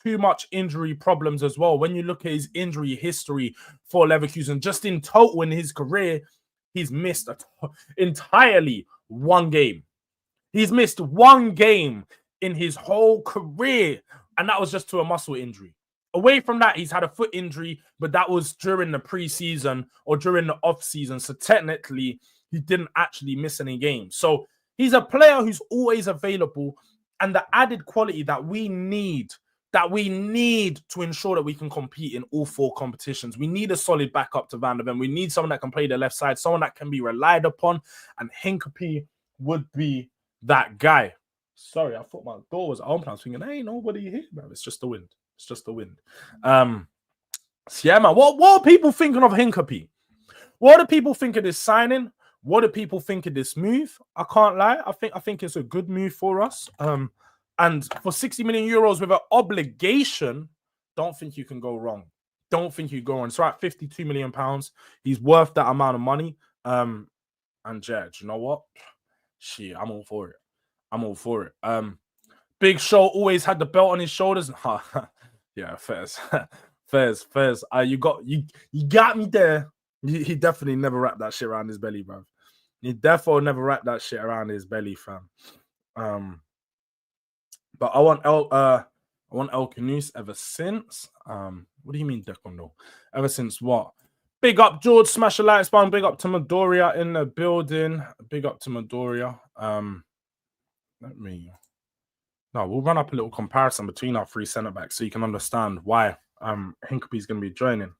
too much injury problems as well. When you look at his injury history for Leverkusen, just in total in his career, he's missed entirely one game. He's missed one game in his whole career, and that was just to a muscle injury. Away from that, he's had a foot injury, but that was during the preseason or during the off season. So technically, he didn't actually miss any games. So he's a player who's always available, and the added quality that we need to ensure that we can compete in all four competitions. We need a solid backup to Van der Ven. We need someone that can play the left side, someone that can be relied upon, and Hincapie would be that guy. Sorry, I thought my door was open. I was thinking, hey, nobody here, bro. It's just the wind. It's just the wind. So yeah, man. What are people thinking of Hincapie? What do people think of this signing? What do people think of this move? I can't lie. I think it's a good move for us. And for 60 million euros with an obligation, don't think you can go wrong. Don't think you go wrong. It's right, 52 million pounds. He's worth that amount of money. And Jed, you know what? Shit, I'm all for it. I'm all for it. Big Show always had the belt on his shoulders. Yeah, Fairs. Fairs. You got me there. He definitely never wrapped that shit around his belly, bro. He definitely never wrapped that shit around his belly, fam. But I want El Khannouss ever since. What do you mean, Decondo? Ever since what? Big up, Jords, smash a like spawn. Big up to Midoriya in the building. Big up to Midoriya. We'll run up a little comparison between our three centre backs so you can understand why Hincapie's going to be joining.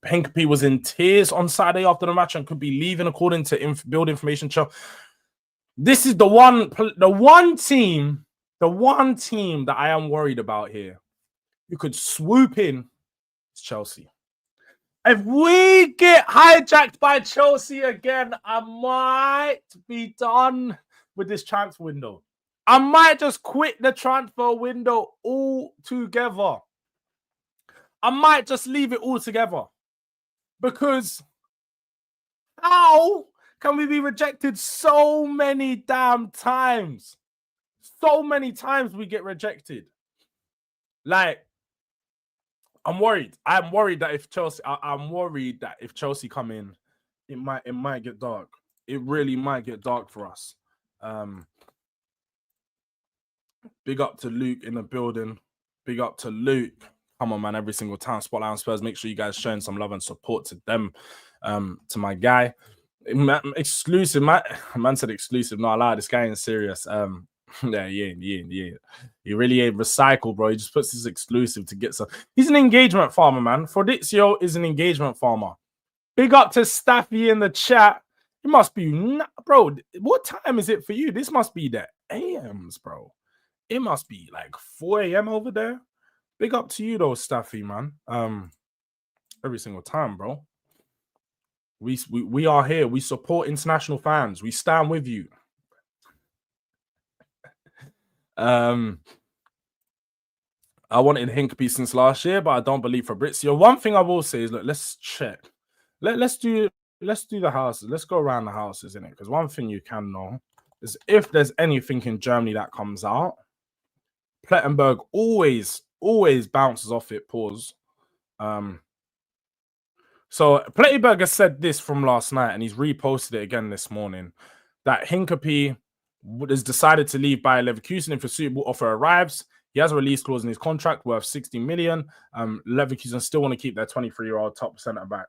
Hincapie was in tears on Saturday after the match and could be leaving, according to Build Information Show. This is the one team that I am worried about here. You could swoop in. It's Chelsea. If we get hijacked by Chelsea again, I might be done with this transfer window. I might just quit the transfer window altogether. I might just leave it all together. Because how can we be rejected so many damn times? So many times we get rejected. Like, I'm worried. I'm worried that if Chelsea come in, it might get dark. It really might get dark for us. Big up to Luke in the building. Big up to Luke. Come on, man. Every single time. Spotlight on Spurs. Make sure you guys showing some love and support to them. To my guy. Exclusive. Man said exclusive. No, I lie. This guy ain't serious. Yeah. He really ain't recycled, bro. He just puts his exclusive to get some. He's an engagement farmer, man. Fabrizio is an engagement farmer. Big up to Staffy in the chat. It must be, bro. What time is it for you? This must be the AMs, bro. It must be like 4 a.m. over there. Big up to you though, Staffy, man. Every single time, bro. We are here. We support international fans. We stand with you. I wanted Hincapie since last year, but I don't believe Fabrizio. One thing I will say is, look, let's check. Let's do the houses. Let's go around the houses, innit? Because one thing you can know is if there's anything in Germany that comes out, Plettenberg always bounces off it. Pause. So Plettenberg has said this from last night, and he's reposted it again this morning, that Hincapie has decided to leave Bayer Leverkusen if a suitable offer arrives. He has a release clause in his contract worth 60 million. Leverkusen still want to keep their 23-year-old top centre back.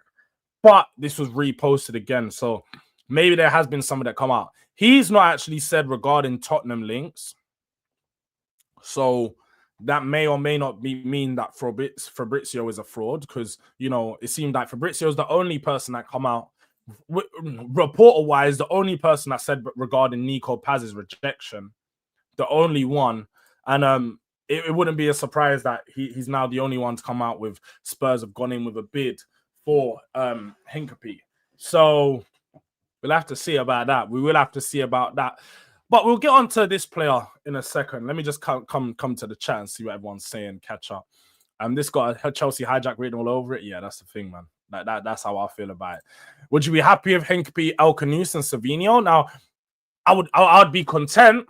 But this was reposted again, so maybe there has been something that come out. He's not actually said regarding Tottenham links. So that may or may not mean that Fabrizio is a fraud, because, you know, it seemed like Fabrizio is the only person that come out, reporter-wise, the only person that said regarding Nico Paz's rejection, the only one. And it wouldn't be a surprise that he's now the only one to come out with Spurs have gone in with a bid for Hincapie. So we'll have to see about that. We will have to see about that. But we'll get on to this player in a second. Let me just come to the chat and see what everyone's saying, catch up. This got a Chelsea hijack written all over it. Yeah, that's the thing, man. That's how I feel about it. Would you be happy if Hincapie, El Khannouss, and Savio? Now, I'd be content.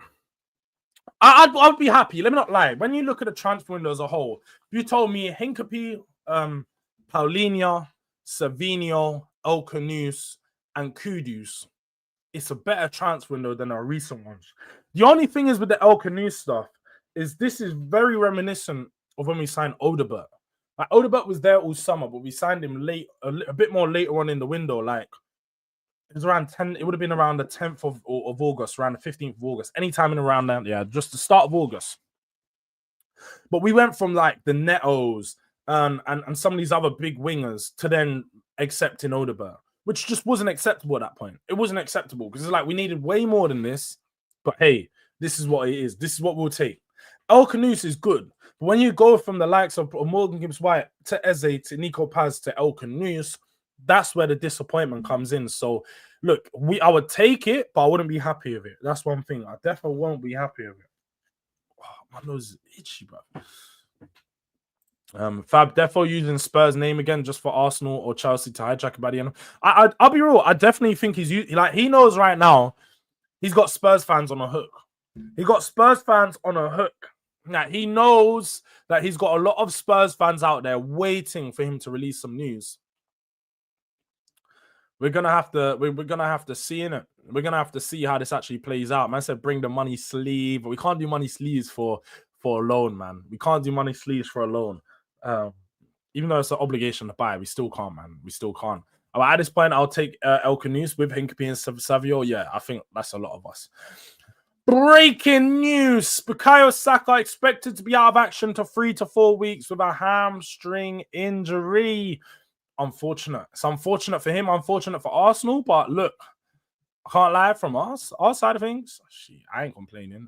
I'd be happy. Let me not lie. When you look at the transfer window as a whole, if you told me Hincapie, Paulinho, Savio, El Khannouss, and Kudus, it's a better transfer window than our recent ones. The only thing is with the El Khannouss stuff is this is very reminiscent of when we signed Odebert. Like Odebert was there all summer, but we signed him late, a bit more later on in the window. Like it was around 10. It would have been around the 10th of August, around the 15th of August, anytime in around that. Yeah, just the start of August. But we went from like the Netos and some of these other big wingers to then accepting Odebert, which just wasn't acceptable at that point. It wasn't acceptable because it's like we needed way more than this. But hey, this is what it is. This is what we'll take. El Khannouss is good. But when you go from the likes of Morgan Gibbs-White to Eze to Nico Paz to El Khannouss, that's where the disappointment comes in. So, look, I would take it, but I wouldn't be happy with it. That's one thing. I definitely won't be happy with it. Oh, my nose is itchy, bro. Fab defo using Spurs name again just for Arsenal or Chelsea to hijack by the end. I'll be real. I definitely think he knows right now he's got Spurs fans on a hook. He got Spurs fans on a hook. Now he knows that he's got a lot of Spurs fans out there waiting for him to release some news. We're gonna have to see in it. We're gonna have to see how this actually plays out. Man said bring the money sleeve, but we can't do money sleeves for a loan, man. We can't do money sleeves for a loan. Even though it's an obligation to buy, we still can't, man. We still can't. But at this point, I'll take El Khannouss with Hincapie and Savio. Yeah, I think that's a lot of us. Breaking news. Bukayo Saka expected to be out of action to 3 to 4 weeks with a hamstring injury. Unfortunate. It's unfortunate for him, unfortunate for Arsenal. But look, I can't lie, from us, our side of things, I ain't complaining.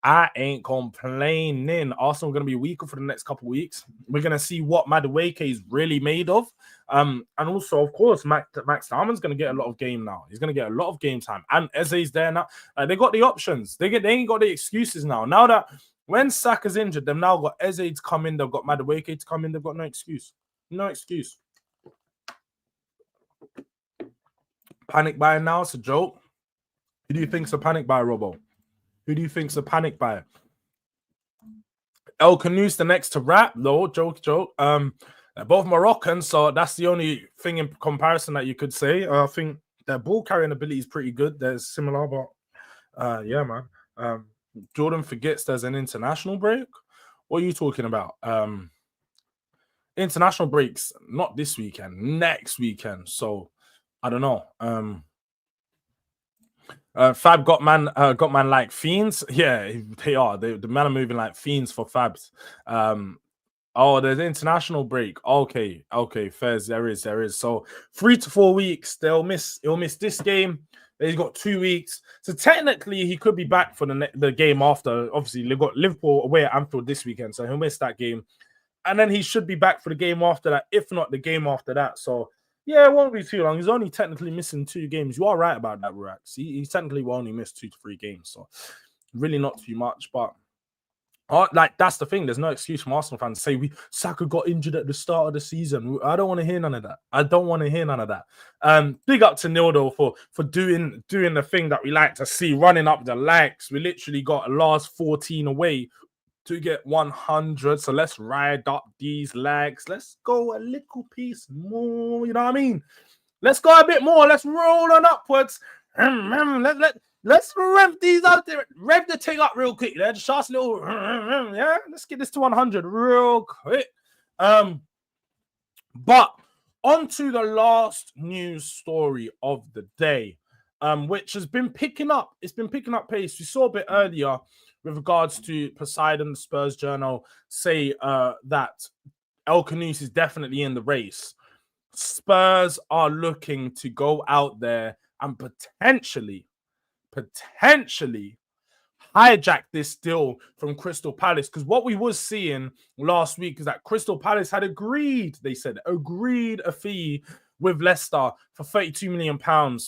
I ain't complaining. Arsenal are going to be weaker for the next couple of weeks. We're going to see what Madueke is really made of. And also, of course, Max Darman's going to get a lot of game now. He's going to get a lot of game time. And Eze's there now. They got the options. They ain't got the excuses now. Now that when Saka's injured, they've now got Eze to come in. They've got Madueke to come in. They've got no excuse. No excuse. Panic buying now? It's a joke. Who do you think's a panic buy, Robo? Who do you think's a panic buy? El Khannouss the next to rap? No, joke. They're both Moroccan, so that's the only thing in comparison that you could say. I think their ball carrying ability is pretty good. They're similar, but yeah, man. Jordan forgets there's an international break. What are you talking about? International breaks not this weekend, next weekend. So I don't know. Fab got man like fiends. Yeah, they are. The man are moving like fiends for Fabs. Oh, there's an international break. Okay, fairs. There is. So 3 to 4 weeks. He'll miss this game. He's got 2 weeks. So technically, he could be back for the game after. Obviously, they've got Liverpool away at Anfield this weekend, so he'll miss that game. And then he should be back for the game after that, if not the game after that. So yeah, it won't be too long. He's only technically missing 2 games. You are right about that, Rurax. He technically will only miss 2 to 3 games. So really not too much. But like that's the thing. There's no excuse from Arsenal fans to say Saka got injured at the start of the season. I don't want to hear none of that. Big up to Neil though for doing the thing that we like to see, running up the likes. We literally got a last 14 away to get 100. So let's ride up these legs. Let's go a little piece more. You know what I mean? Let's go a bit more. Let's roll on upwards. Let's rev these out there. Rev the thing up real quick. Just a little. Yeah, let's get this to 100 real quick. But on to the last news story of the day, which has been picking up. It's been picking up pace. We saw a bit earlier with regards to Poseidon, the Spurs journal, say that El Khannouss is definitely in the race. Spurs are looking to go out there and potentially hijack this deal from Crystal Palace. Because what we was seeing last week is that Crystal Palace had agreed a fee with Leicester for £32 million to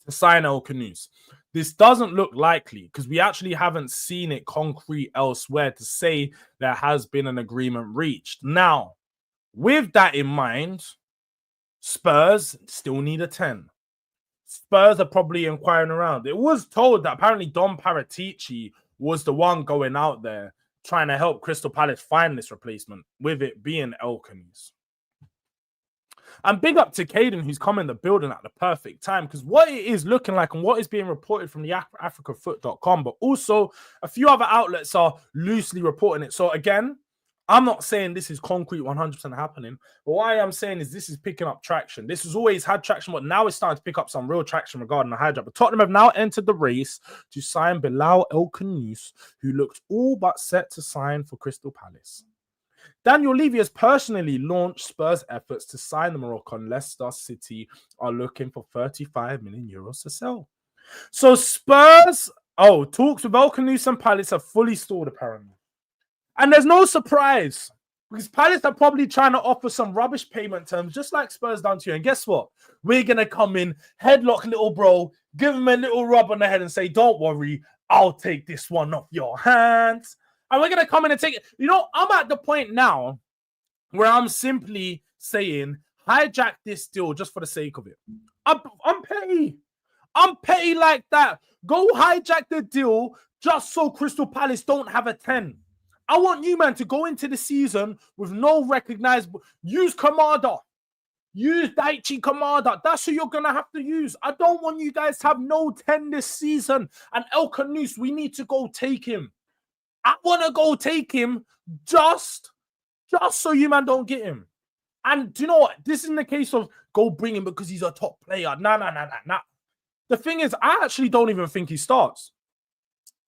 sign El Khannouss. This doesn't look likely because we actually haven't seen it concrete elsewhere to say there has been an agreement reached. Now, with that in mind, Spurs still need a 10. Spurs are probably inquiring around. It was told that apparently Don Paratici was the one going out there trying to help Crystal Palace find this replacement, with it being El Khannouss. And big up to Caden, who's come in the building at the perfect time, because what it is looking like and what is being reported from the africafoot.com, but also a few other outlets are loosely reporting it. So again, I'm not saying this is concrete 100% happening, but what I am saying is this is picking up traction. This has always had traction, but now it's starting to pick up some real traction regarding the hijack. But Tottenham have now entered the race to sign Bilal El Khannouss, who looks all but set to sign for Crystal Palace. Daniel Levy has personally launched Spurs' efforts to sign the Moroccan. Leicester City are looking for 35 million euros to sell. So Spurs, talks with El Khannouss and Palace have fully stalled apparently. And there's no surprise because Palace are probably trying to offer some rubbish payment terms, just like Spurs done to you. And guess what? We're going to come in, headlock little bro, give him a little rub on the head and say, don't worry, I'll take this one off your hands. And we're going to come in and take it. You know, I'm at the point now where I'm simply saying, hijack this deal just for the sake of it. I'm petty. I'm petty like that. Go hijack the deal just so Crystal Palace don't have a 10. I want you, man, to go into the season with no recognizable. Use Kamada. Use Daichi Kamada. That's who you're going to have to use. I don't want you guys to have no 10 this season. And El Khannouss, we need to go take him. I want to go take him just so you, man, don't get him. And do you know what? This isn't the case of go bring him because he's a top player. Nah. The thing is, I actually don't even think he starts.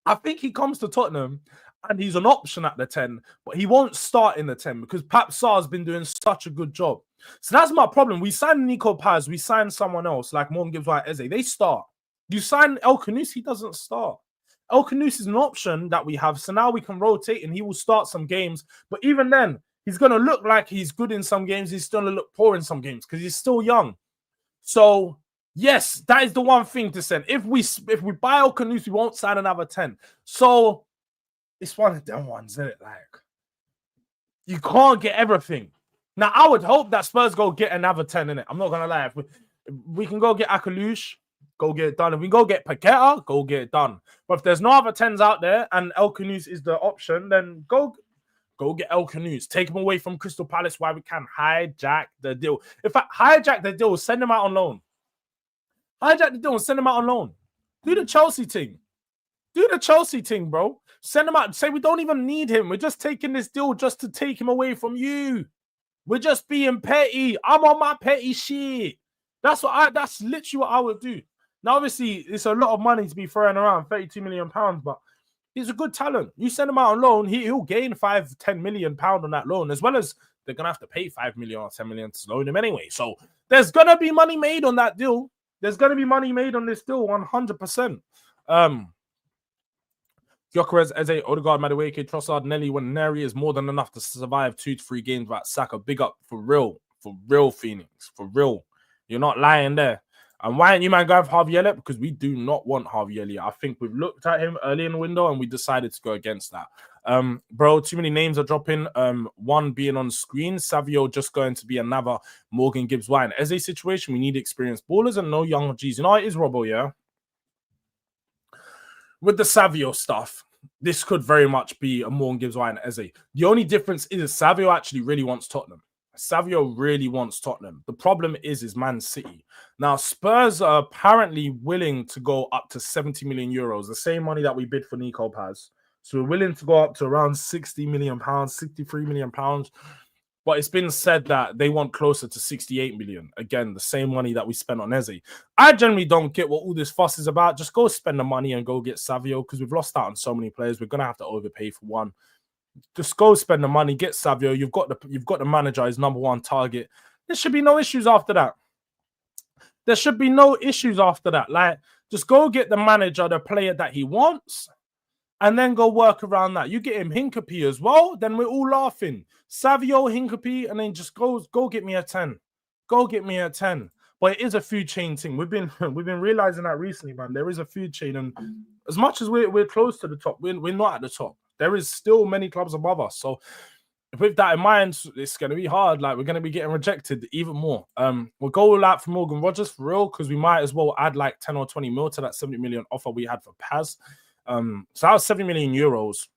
I think he comes to Tottenham and he's an option at the 10, but he won't start in the 10 because Pap Sarr's been doing such a good job. So that's my problem. We signed Nico Paz, we signed someone else like Morgan Gibbs White Eze. They start. You sign El Khannouss, he doesn't start. El Khannouss is an option that we have, so now we can rotate and he will start some games. But even then, he's going to look like he's good in some games. He's still going to look poor in some games because he's still young. So yes, that is the one thing to send. If we buy El Khannouss, we won't sign another 10. So it's one of them ones, isn't it? Like, you can't get everything. Now, I would hope that Spurs go get another 10 in it. I'm not gonna lie. If we can go get Akalush, go get it done. If we go get Paqueta, go get it done. But if there's no other 10s out there and El Khannouss is the option, then go get El Khannouss. Take him away from Crystal Palace while we can. Hijack the deal. In fact, hijack the deal. Send him out on loan. Hijack the deal and send him out on loan. Do the Chelsea thing. Do the Chelsea thing, bro. Send him out. Say we don't even need him. We're just taking this deal just to take him away from you. We're just being petty. I'm on my petty shit. That's literally what I would do. Now, obviously, it's a lot of money to be throwing around, £32 million, but he's a good talent. You send him out on loan, he'll gain £5-10 million on that loan, as well as they're gonna have to pay $5 million or $10 million to loan him anyway. So there's gonna be money made on that deal. There's gonna be money made on this deal, 100%. Gyökeres, Eze, Odegaard, Madueke, Trossard, Nelly, when Neri is more than enough to survive 2 to 3 games without Saka. Big up for real, Phoenix, for real. You're not lying there. And why aren't you, man, going for Harvey Elliott? Because we do not want Harvey Elliott. I think we've looked at him early in the window and we decided to go against that. Bro, too many names are dropping. One being on screen. Savio just going to be another Morgan Gibbs White. As a situation, we need experienced ballers and no young G's. You know, it is Robbo, yeah? With the Savio stuff, this could very much be a Morgan Gibbs White and Eze. The only difference is Savio actually really wants Tottenham. Savio really wants Tottenham. The problem is Man City. Now, Spurs are apparently willing to go up to 70 million euros, the same money that we bid for Nico Paz. So we're willing to go up to around 60 million pounds, 63 million pounds. But it's been said that they want closer to 68 million. Again, the same money that we spent on Eze. I generally don't get what all this fuss is about. Just go spend the money and go get Savio because we've lost out on so many players. We're going to have to overpay for one. Just go spend the money, get Savio. You've got the manager, his number one target. There should be no issues after that. There should be no issues after that. Like, just go get the manager, the player that he wants, and then go work around that. You get him Hincapie as well, then we're all laughing. Savio, Hincapie, and then just go get me a 10. Go get me a 10. But it is a food chain thing. We've been realizing that recently, man. There is a food chain, and as much as we're close to the top, we're not at the top. There is still many clubs above us. So with that in mind, it's going to be hard. Like, we're going to be getting rejected even more. We'll go all out for Morgan Rogers for real, because we might as well add like 10 or 20 mil to that 70 million offer we had for Paz. So that was 70 million euros,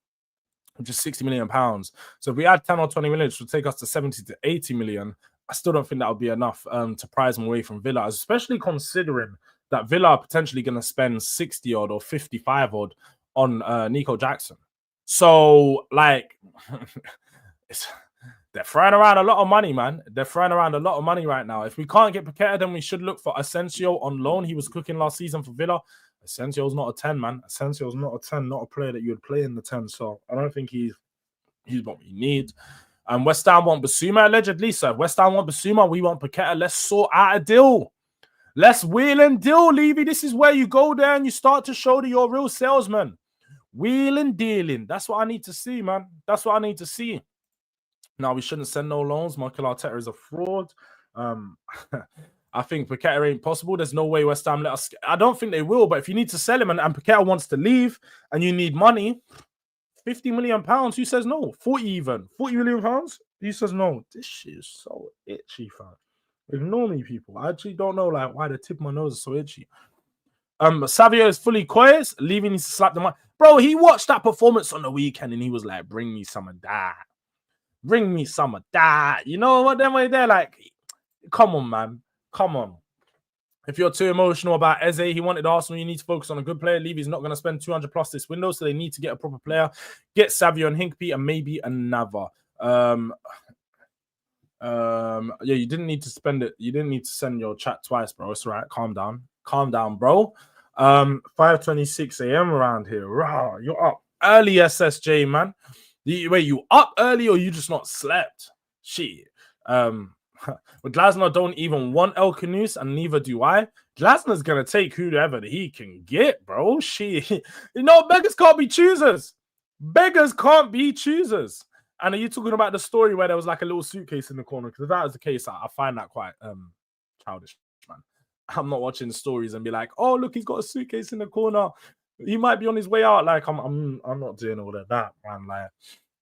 which is 60 million pounds. So if we add 10 or 20 million, it would take us to 70 to 80 million. I still don't think that would be enough to prize him away from Villa, especially considering that Villa are potentially going to spend 60 odd or 55 odd on Nico Jackson. So, like, they're throwing around a lot of money, man. They're throwing around a lot of money right now. If we can't get Paqueta, then we should look for Asensio on loan. He was cooking last season for Villa. Asensio's not a 10, man. Asensio's not a 10, not a player that you would play in the 10. So I don't think he's what we need. West Ham want Basuma, allegedly. So if West Ham want Basuma, we want Paqueta. Let's sort out a deal. Let's wheel and deal, Levy. This is where you go there and you start to show that you're a real salesman. Wheel and dealing. That's what I need to see, man. That's what I need to see. Now, we shouldn't send no loans. Mikel Arteta is a fraud. I think Paqueta ain't possible. There's no way West Ham let us. I don't think they will, but if you need to sell him and Paqueta wants to leave and you need money, £50 million, who says no? 40 even. £40 million? He says no. This shit is so itchy, fam. Ignore me, people. I actually don't know like why the tip of my nose is so itchy. Savio is fully quiet, leaving to slap the mic. Bro, he watched that performance on the weekend and he was like, bring me some of that. Bring me some of that. You know what? Then way they're like, come on, man. Come on. If you're too emotional about Eze, he wanted Arsenal, you need to focus on a good player. Levy's not going to spend 200 plus this window, so they need to get a proper player. Get Savio and Hincapie and maybe another. Yeah, you didn't need to spend it. You didn't need to send your chat twice, bro. It's all right. Calm down. Calm down, bro. 5:26 a.m. around here. Rah, you're up early, SSJ, man. Wait, you up early or you just not slept? Shit. But Glasner don't even want El Khannouss, and neither do I. Glasner's gonna take whoever he can get, bro. Shit. You know, beggars can't be choosers. Beggars can't be choosers. And are you talking about the story where there was like a little suitcase in the corner? Because if that was the case, I find that quite childish, man. I'm not watching stories and be like, oh, look, he's got a suitcase in the corner. He might be on his way out. Like, I'm not doing all of that, man. Like,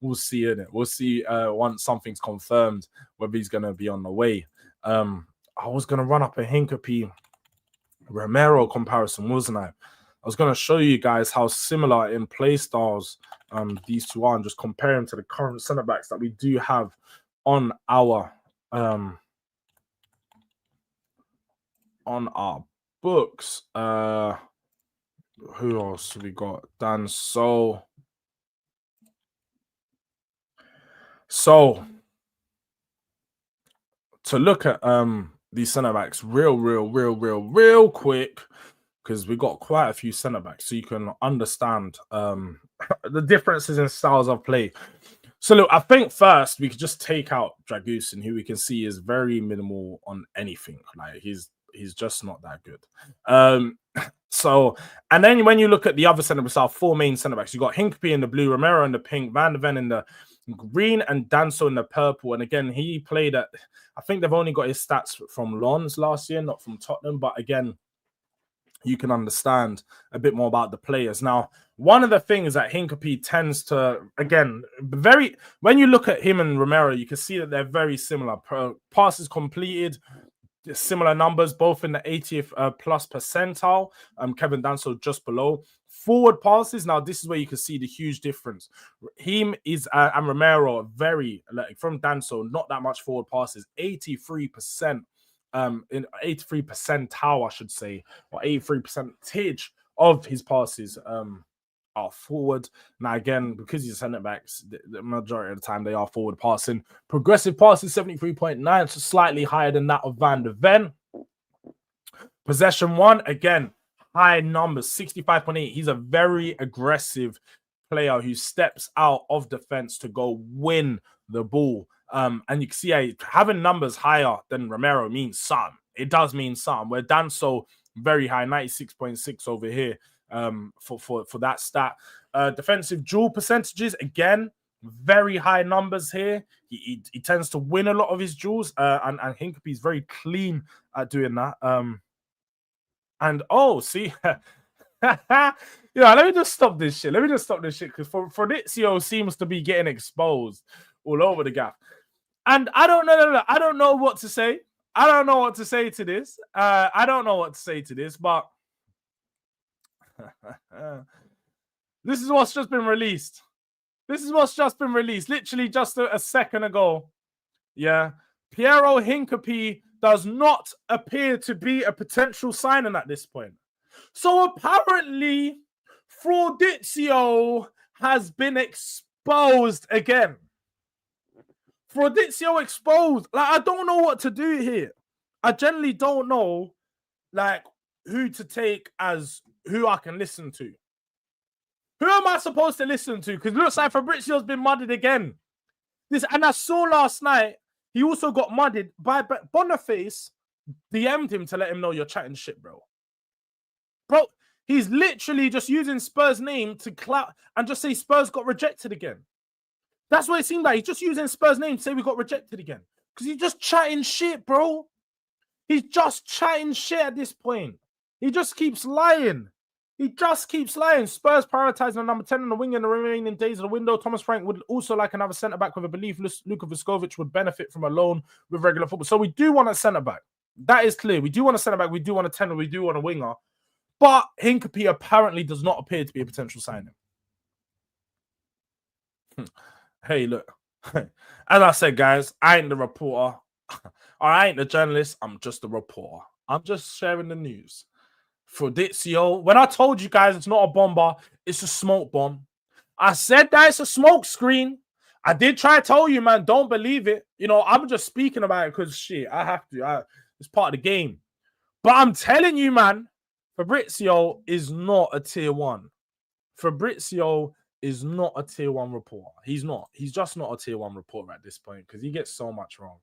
we'll see it. We'll see once something's confirmed whether he's gonna be on the way. I was gonna run up a Hincapie Romero comparison, wasn't I? I was gonna show you guys how similar in play styles these two are, and just compare them to the current centre backs that we do have on our books. Who else have we got? Dan So to look at these centre backs real quick, because we got quite a few centre backs, so you can understand the differences in styles of play. So look, I think first we could just take out Dragusin, who we can see is very minimal on anything. Like he's just not that good. So, and then when you look at the other centre backs, our four main centre backs, you got Hincapie in the blue, Romero in the pink, Van de Ven in the green, and Danso in the purple. And again, he played at, I think they've only got his stats from Lens last year, not from Tottenham. But again, you can understand a bit more about the players. Now, one of the things that Hincapie tends to, again, when you look at him and Romero, you can see that they're very similar. Passes completed, similar numbers, both in the 80th plus percentile. Kevin Danso just below. Forward passes, now this is where you can see the huge difference. Him is and Romero very, like, from Danso, not that much forward passes, 83%. In 83 percentile, I should say, or 83 percentage of his passes are forward. Now, again, because he's centre backs, the majority of the time they are forward passing. Progressive passes 73.9, so slightly higher than that of Van de Ven. Possession one, again, high numbers, 65.8. He's a very aggressive player who steps out of defense to go win the ball. And you can see having numbers higher than Romero means some. It does mean some. Where Danso, very high, 96.6 over here for that stat. Defensive duel percentages, again, very high numbers here. He tends to win a lot of his duels, and Hincapie is very clean at doing that. And see, let me just stop this shit. Because Fabrizio seems to be getting exposed all over the gap. And I don't know. I don't know what to say. I don't know what to say to this. But this is what's just been released. Literally just a second ago. Yeah. Piero Hincapie does not appear to be a potential signing at this point. So apparently, Fabrizio has been exposed again. Fabrizio exposed. Like, I don't know what to do here. I generally don't know, like, who to take as who I can listen to. Who am I supposed to listen to? Because it looks like Fabrizio's been mudded again. And I saw last night, he also got mudded by Boniface DM'd him to let him know you're chatting shit, bro. Bro, he's literally just using Spurs' name to clout and just say Spurs got rejected again. That's what it seemed like. He's just using Spurs' name to say we got rejected again. Because he's just chatting shit, bro. He's just chatting shit at this point. He just keeps lying. He just keeps lying. Spurs prioritising on number 10 on the wing in the remaining days of the window. Thomas Frank would also like another centre-back with a belief Luka Vuskovic would benefit from a loan with regular football. So we do want a centre-back. That is clear. We do want a centre-back. We do want a 10, we do want a winger. But Hincapie apparently does not appear to be a potential signing. Hey, look. As I said, guys, I ain't the reporter. Or I ain't the journalist. I'm just a reporter. I'm just sharing the news. Fabrizio, when I told you guys it's not a bomber, it's a smoke bomb. I said that it's a smoke screen. I did try to tell you, man, don't believe it. You know, I'm just speaking about it because, shit, I have to. It's part of the game. But I'm telling you, man, Fabrizio is not a tier 1. Fabrizio is not a tier 1 reporter. He's not. He's just not a tier 1 reporter at this point because he gets so much wrong.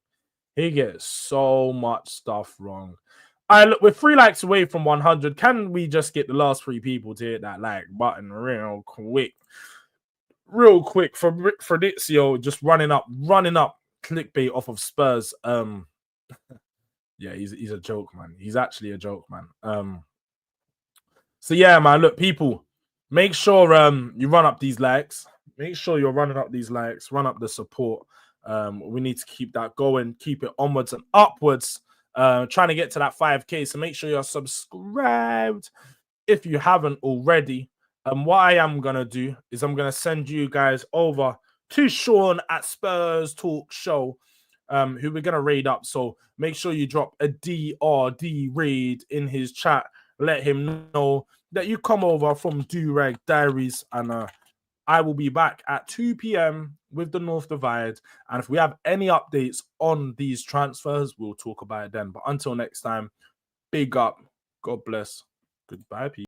He gets so much stuff wrong. Look, we're 3 likes away from 100. Can we just get the last 3 people to hit that like button real quick? Real quick for Fabrizio just running up clickbait off of Spurs. Yeah, he's a joke, man. He's actually a joke, man. So yeah, man. Look, people, make sure you run up these likes. Make sure you're running up these likes. Run up the support. We need to keep that going. Keep it onwards and upwards. Trying to get to that 5K. So make sure you're subscribed if you haven't already. What I am gonna do is I'm gonna send you guys over to Sean at Spurs Talk Show, who we're gonna raid up. So make sure you drop a DRD raid in his chat. Let him know that you come over from Durag Diaries, and I will be back at 2 p.m. with the North Divide. And if we have any updates on these transfers, we'll talk about it then. But until next time, big up. God bless. Goodbye, people.